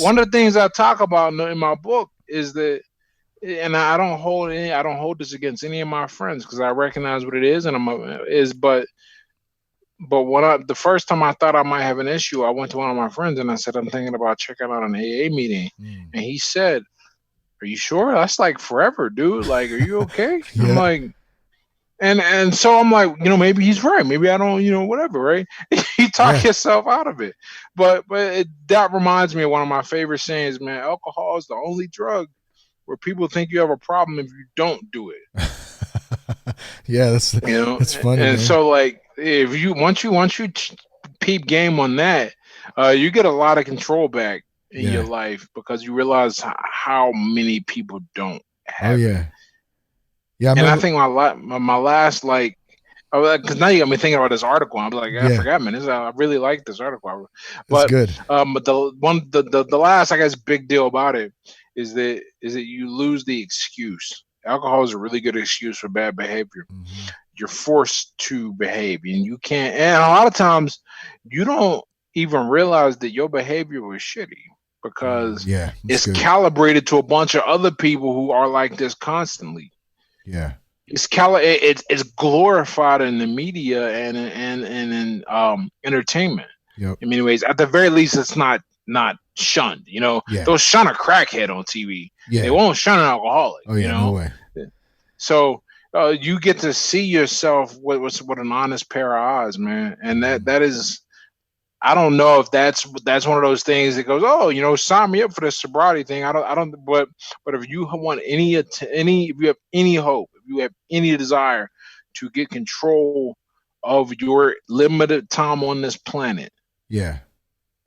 One of the things I talk about in my book is that, and I don't hold this against any of my friends, because I recognize what it is, and but the first time I thought I might have an issue, I went to one of my friends and I said, I'm thinking about checking out an AA meeting. And he said, are you sure? That's like forever, dude. Like, are you okay? I'm like, and so I'm like, maybe he's right. Maybe I don't, whatever, right? You talk yourself out of it. But that reminds me of one of my favorite sayings, man. Alcohol is the only drug where people think you have a problem if you don't do it. That's funny. And man. So like, if you once you peep game on that, you get a lot of control back in your life, because you realize how many people don't have it. And I think my last, like, because now you got me thinking about this article. I'm like, I forgot, man. I really like this article. But good. But the last, I guess, big deal about it is that you lose the excuse. Alcohol is a really good excuse for bad behavior. You're forced to behave, and you can't. And a lot of times, you don't even realize that your behavior was shitty, because it's calibrated to a bunch of other people who are like this constantly. It's glorified in the media and in entertainment. In many ways, at the very least, it's not shunned. They'll shun a crackhead on TV. They won't shun an alcoholic. No way. So you get to see yourself with an honest pair of eyes, man. And that is, I don't know if that's one of those things that goes, sign me up for this sobriety thing. I don't. But if you want if you have any hope, if you have any desire to get control of your limited time on this planet,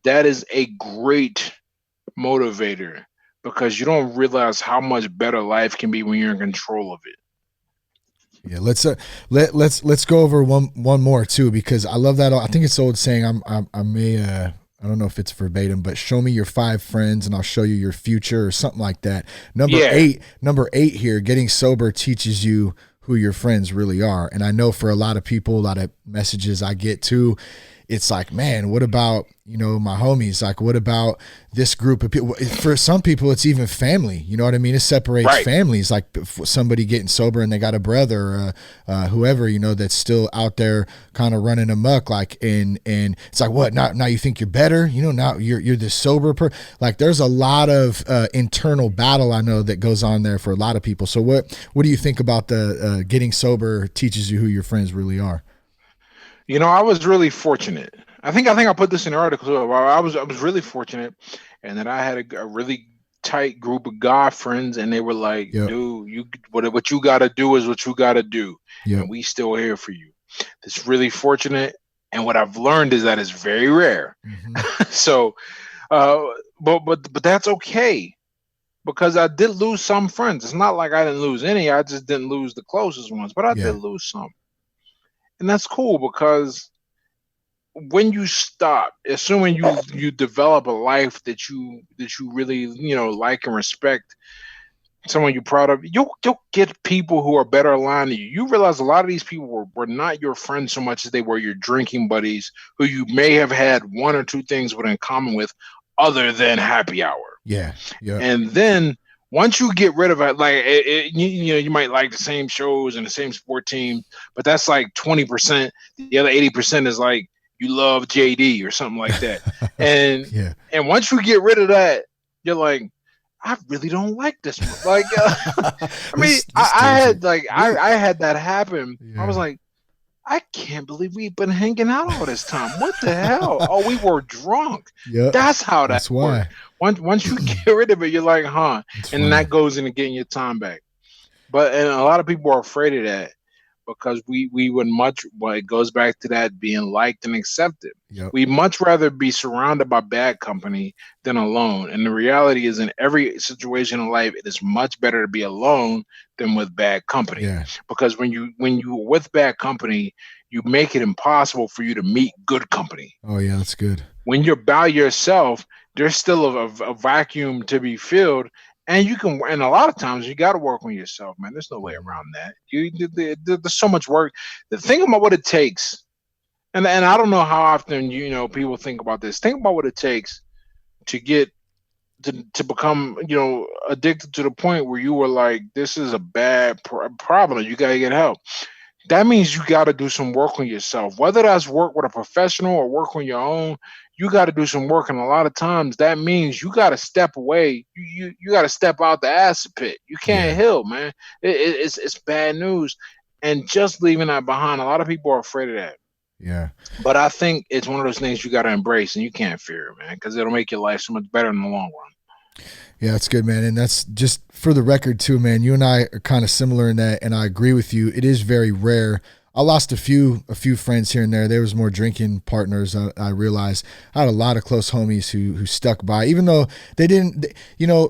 that is a great motivator, because you don't realize how much better life can be when you're in control of it. Let's go over one more too, because I love that. I think it's the old saying. I don't know if it's verbatim, but show me your 5 friends and I'll show you your future, or something like that. Number 8 here, getting sober teaches you who your friends really are. And I know for a lot of people, a lot of messages I get too it's like, man, what about, my homies? Like, what about this group of people? For some people, it's even family. You know what I mean? It separates families. Like somebody getting sober and they got a brother or whoever, that's still out there kind of running amok. Like, and it's like, what? Now you think you're better? Now you're this sober person. Like, there's a lot of internal battle I know that goes on there for a lot of people. So what do you think about the getting sober teaches you who your friends really are? I was really fortunate. I think I put this in the article too. I was really fortunate, and that I had a really tight group of God friends, and they were like, dude, what you got to do is what you got to do, and we still here for you. It's really fortunate, and what I've learned is that it's very rare. So, but that's okay, because I did lose some friends. It's not like I didn't lose any. I just didn't lose the closest ones, but I did lose some. And that's cool, because when you stop, assuming you develop a life that you really like and respect, someone you're proud of, you'll get people who are better aligned to you. You realize a lot of these people were not your friends so much as they were your drinking buddies, who you may have had one or two things in common with, other than happy hour. Yeah. And then once you get rid of it, like you might like the same shows and the same sport team, but that's like 20%. The other 80% is like you love JD or something like that. And once you get rid of that, you're like, I really don't like this one. Like, I mean, I had that happen. I was like, I can't believe we've been hanging out all this time. What the hell? Oh, we were drunk. That's how that's why. Once you get rid of it, you're like, huh? And that goes into getting your time back. And a lot of people are afraid of that, because we would it goes back to that being liked and accepted. We much rather be surrounded by bad company than alone. And the reality is, in every situation in life, it is much better to be alone than with bad company. Because when you're with bad company, you make it impossible for you to meet good company. Oh yeah, that's good. When you're by yourself, there's still a vacuum to be filled. And and a lot of times you got to work on yourself, man. There's no way around that. There's so much work. Think about what it takes, and I don't know how often people think about this. Think about what it takes to get to become addicted to the point where you were like, this is a bad problem. You got to get help. That means you got to do some work on yourself, whether that's work with a professional or work on your own. You got to do some work, and a lot of times that means you got to step away. You got to step out the acid pit. You can't heal, man. It's bad news, and just leaving that behind. A lot of people are afraid of that. Yeah, but I think it's one of those things you got to embrace, and you can't fear it, man, because it'll make your life so much better in the long run. Yeah, that's good, man. And that's just for the record too, man. You and I are kind of similar in that, and I agree with you. It is very rare. I lost a few friends here and there. There was more drinking partners. I realized I had a lot of close homies who stuck by, even though they didn't.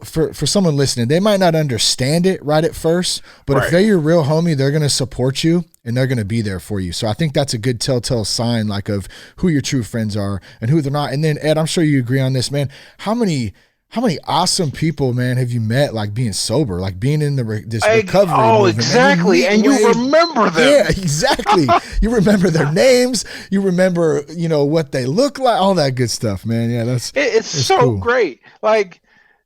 For someone listening, they might not understand it right at first, but if they're your real homie, they're gonna support you and they're gonna be there for you. So I think that's a good telltale sign, like, of who your true friends are and who they're not. And then Ed, I'm sure you agree on this, man. How many awesome people, man, have you met, like, being sober, like being in this recovery movement? Exactly. And you remember them. Yeah, exactly. You remember their names. You remember, what they look like, all that good stuff, man. Yeah, it's so cool. Great. Like,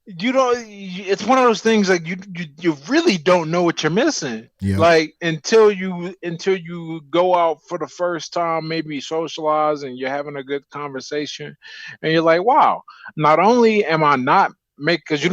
it's one of those things, like, you really don't know what you're missing. Yeah. Like, until you go out for the first time, maybe socialize, and you're having a good conversation, and you're like, wow, not only am I not because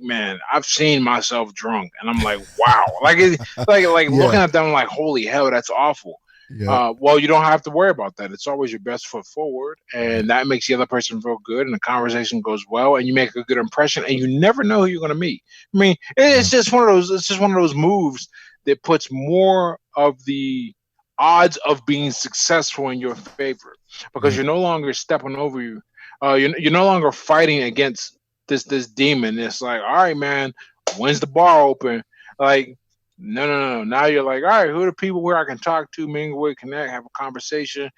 man, I've seen myself drunk, and I'm like, wow, like looking at them like, holy hell, that's awful. Yeah. Well, you don't have to worry about that. It's always your best foot forward, and that makes the other person feel good, and the conversation goes well, and you make a good impression, and you never know who you're going to meet. I mean, it's just one of those. It's just one of those moves that puts more of the odds of being successful in your favor, because you're no longer stepping over you. You're no longer fighting against this demon. It's like, all right, man, when's the bar open? Like, no. Now you're like, all right, who are the people where I can talk to, mingle with, connect, have a conversation,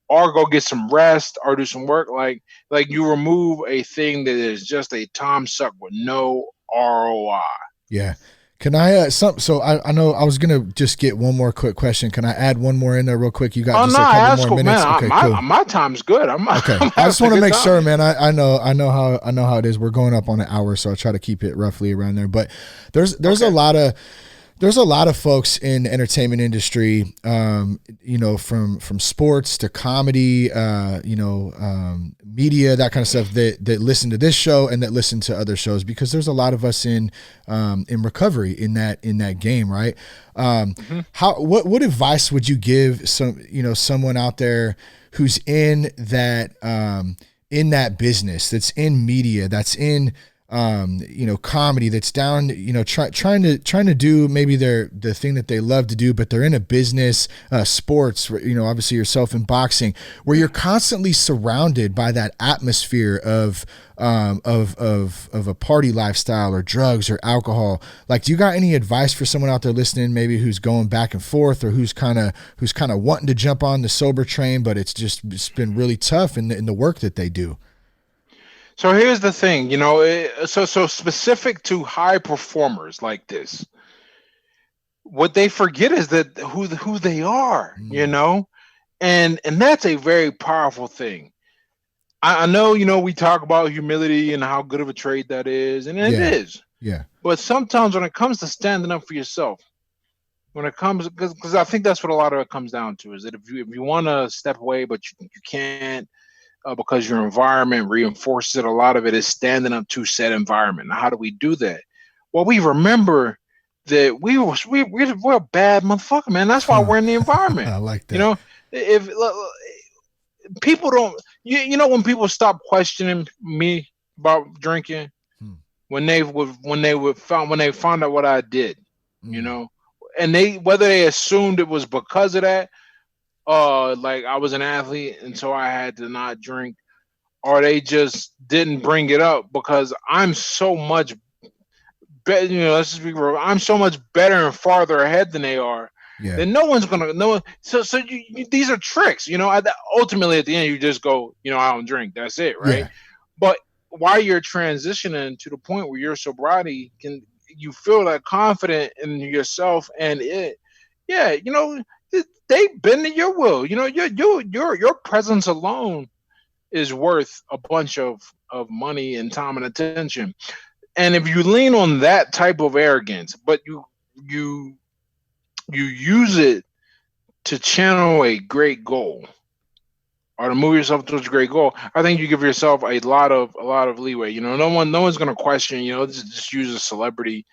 or go get some rest, or do some work? Like you remove a thing that is just a time suck with no ROI. Yeah. Can I so I know I was gonna just get one more quick question. Can I add one more in there real quick? You got just a couple more minutes. Man, okay, cool. My time's good. Okay. I just want to make sure, man. I know how it is. We're going up on an hour, so I try to keep it roughly around there. But there's a lot of folks in the entertainment industry, from sports to comedy, media, that kind of stuff that listen to this show and that listen to other shows, because there's a lot of us in recovery in that game. Right. What advice would you give someone out there who's in that business, that's in media, that's in comedy, that's down, trying to do maybe the thing that they love to do, but they're in a business, sports, obviously yourself in boxing, where you're constantly surrounded by that atmosphere of a party lifestyle or drugs or alcohol. Like, do you got any advice for someone out there listening, maybe who's going back and forth, or who's kind of wanting to jump on the sober train, but it's been really tough in the work that they do? So here's the thing, so specific to high performers like this, what they forget is that who they are, and that's a very powerful thing. I know, we talk about humility and how good of a trait that is, and it is. Yeah. But sometimes when it comes to standing up for yourself, because I think that's what a lot of it comes down to, is that if you want to step away, but you can't, because your environment reinforces it. A lot of it is standing up to said environment. Now, how do we do that? Well, we remember that we're a bad motherfucker, man. That's why we're in the environment. I like that. If people don't, when people stop questioning me about drinking, when they found out what I did, and whether they assumed it was because of that, like I was an athlete and so I had to not drink, or they just didn't bring it up because I'm so much better, let's just be real, I'm so much better and farther ahead than they are. Yeah. Then no one's gonna know. So these are tricks, ultimately at the end you just go, I don't drink, that's it, right? Yeah. But while you're transitioning to the point where your sobriety you feel that confident in yourself and it, they bend to your will. Your presence alone is worth a bunch of money and time and attention. And if you lean on that type of arrogance, but you use it to channel a great goal or to move yourself towards a great goal, I think you give yourself a lot of leeway. No one's going to question, just use a celebrity.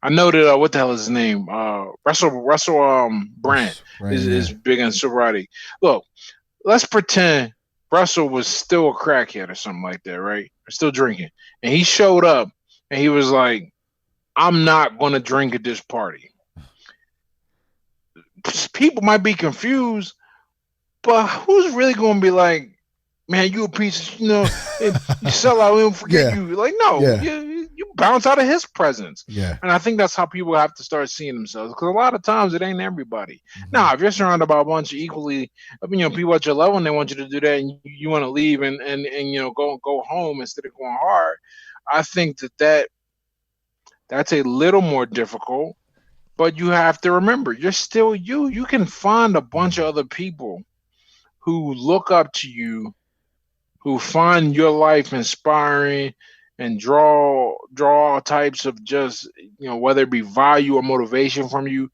I know that what the hell is his name? Russell Brand is big on sobriety. Look, let's pretend Russell was still a crackhead or something like that, right? Or still drinking, and he showed up and he was like, "I'm not going to drink at this party." People might be confused, but who's really going to be like, "Man, you a piece of, you sell out, we don't forget you." Like, no, you bounce out of his presence. Yeah. And I think that's how people have to start seeing themselves, because a lot of times it ain't everybody. Mm-hmm. Now, if you're surrounded by a bunch of equally, people at your level and they want you to do that and you want to leave and go home instead of going hard, I think that's a little more difficult. But you have to remember, you're still you. You can find a bunch of other people who look up to you, who find your life inspiring and draw all types of just, whether it be value or motivation from you.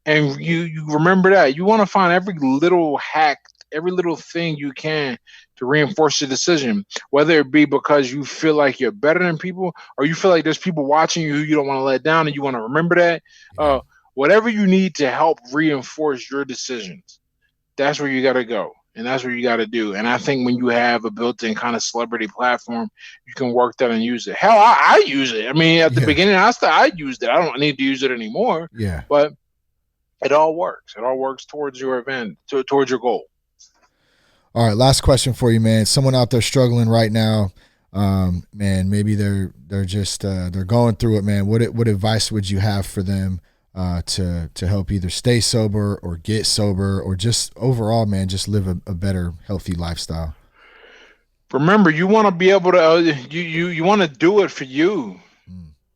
And you remember that. You want to find every little hack, every little thing you can to reinforce your decision, whether it be because you feel like you're better than people, or you feel like there's people watching you who you don't want to let down and you want to remember that. Yeah. Whatever you need to help reinforce your decisions, that's where you got to go. And that's what you got to do. And I think when you have a built-in kind of celebrity platform, you can work that and use it. Hell, I use it. I mean, at the beginning, I used it. I don't need to use it anymore. Yeah. But it all works. It all works towards your event, towards your goal. All right, last question for you, man. Someone out there struggling right now, man. Maybe they're just they're going through it, man. What advice would you have for them? To help either stay sober or get sober, or just overall, man, just live a better, healthy lifestyle? Remember, you want to be able to, you want to do it for you.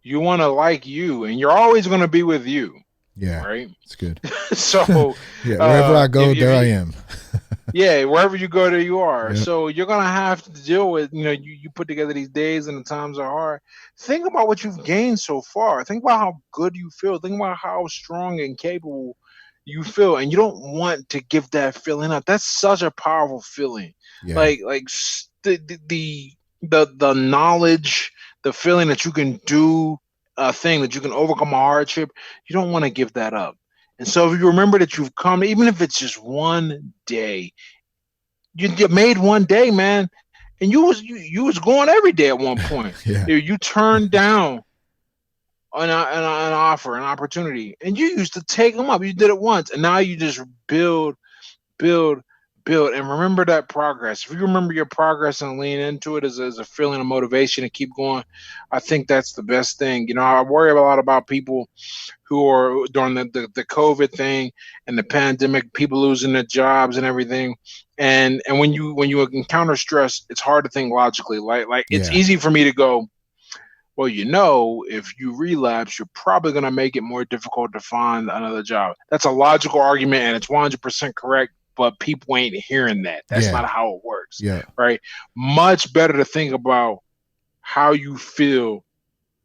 You want to like you, and you're always going to be with you. Yeah. Right. It's good. So yeah, wherever I go, there I am. Yeah, wherever you go, there you are. Yep. So you're gonna have to deal with, you put together these days and the times are hard. Think about what you've gained so far. Think about how good you feel. Think about how strong and capable you feel, and you don't want to give that feeling up. That's such a powerful feeling. Yeah. Like the knowledge, the feeling that you can do a thing, that you can overcome a hardship. You don't want to give that up. And so if you remember that you've come, even if it's just one day, you made one day, man, and you was going every day at one point. Yeah. You turned down an offer, an opportunity, and you used to take them up. You did it once, and now you just build, and remember that progress. If you remember your progress and lean into it as a feeling of motivation to keep going, I think that's the best thing. I worry a lot about people who are during the COVID thing and the pandemic, people losing their jobs and everything. And when you encounter stress, it's hard to think logically. Like it's easy for me to go, well, if you relapse, you're probably going to make it more difficult to find another job. That's a logical argument, and it's 100% correct. But people ain't hearing that. That's not how it works. Yeah. Right. Much better to think about how you feel,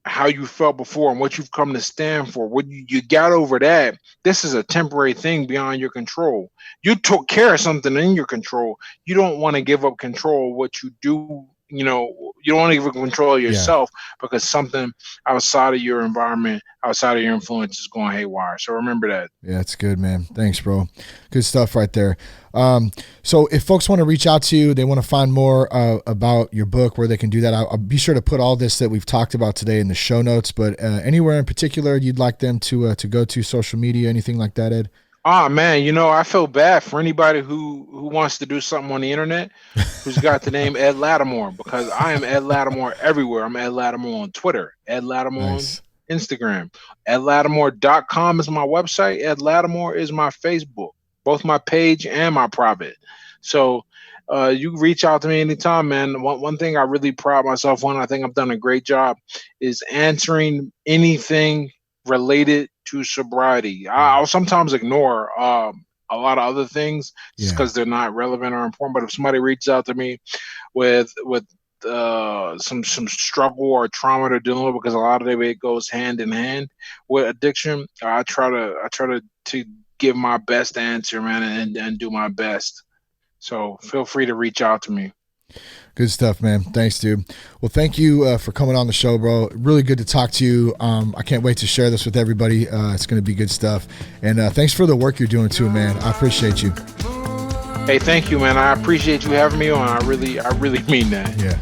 how you felt before, and what you've come to stand for. When you got over that, this is a temporary thing beyond your control. You took care of something in your control. You don't want to give up control of what you do. You don't want to give up control of yourself because something outside of your environment, outside of your influence is going haywire. So remember that. Yeah, that's good, man. Thanks, bro. Good stuff right there. So if folks want to reach out to you, they want to find more about your book, where they can do that. I'll be sure to put all this that we've talked about today in the show notes, but anywhere in particular you'd like them to go to, social media, anything like that, Ed? Oh man, I feel bad for anybody who wants to do something on the internet who's got the name Ed Latimore, because I am Ed Latimore everywhere. I'm Ed Latimore on Twitter, Ed Latimore on Instagram. EdLatimore.com is my website. Ed Latimore is my Facebook, both my page and my private. So you reach out to me anytime, man. One thing I really pride myself on, I think I've done a great job, is answering anything related to sobriety. I'll sometimes ignore a lot of other things just because they're not relevant or important. But if somebody reaches out to me with some struggle or trauma they're dealing with, because a lot of it goes hand in hand with addiction, I try to give my best answer, man, and do my best. So feel free to reach out to me. Good stuff, man. Thanks, dude. Well, thank you for coming on the show, bro. Really good to talk to you. I can't wait to share this with everybody. It's going to be good stuff. And thanks for the work you're doing too, man. I appreciate you. Hey, thank you, man. I appreciate you having me on. I really mean that. Yeah.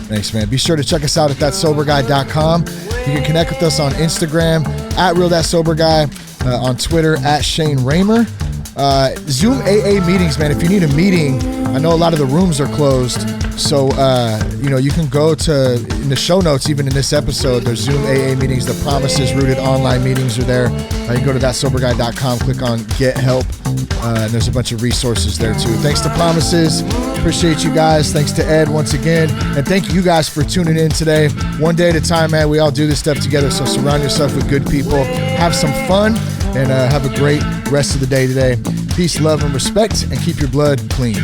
Thanks, man. Be sure to check us out at thatsoberguy.com. You can connect with us on Instagram at RealThatSoberGuy, on Twitter at Shane Raymer. Zoom AA meetings, man. If you need a meeting, I know a lot of the rooms are closed, so you can go to, in the show notes, even in this episode, there's Zoom AA meetings. The Promises Rooted online meetings are there. You can go to thatsoberguy.com, click on Get Help, and there's a bunch of resources there too. Thanks to Promises. Appreciate you guys. Thanks to Ed once again, and thank you guys for tuning in today. One day at a time, man. We all do this stuff together, so surround yourself with good people. Have some fun, and have a great rest of the day today. Peace, love, and respect, and keep your blood clean.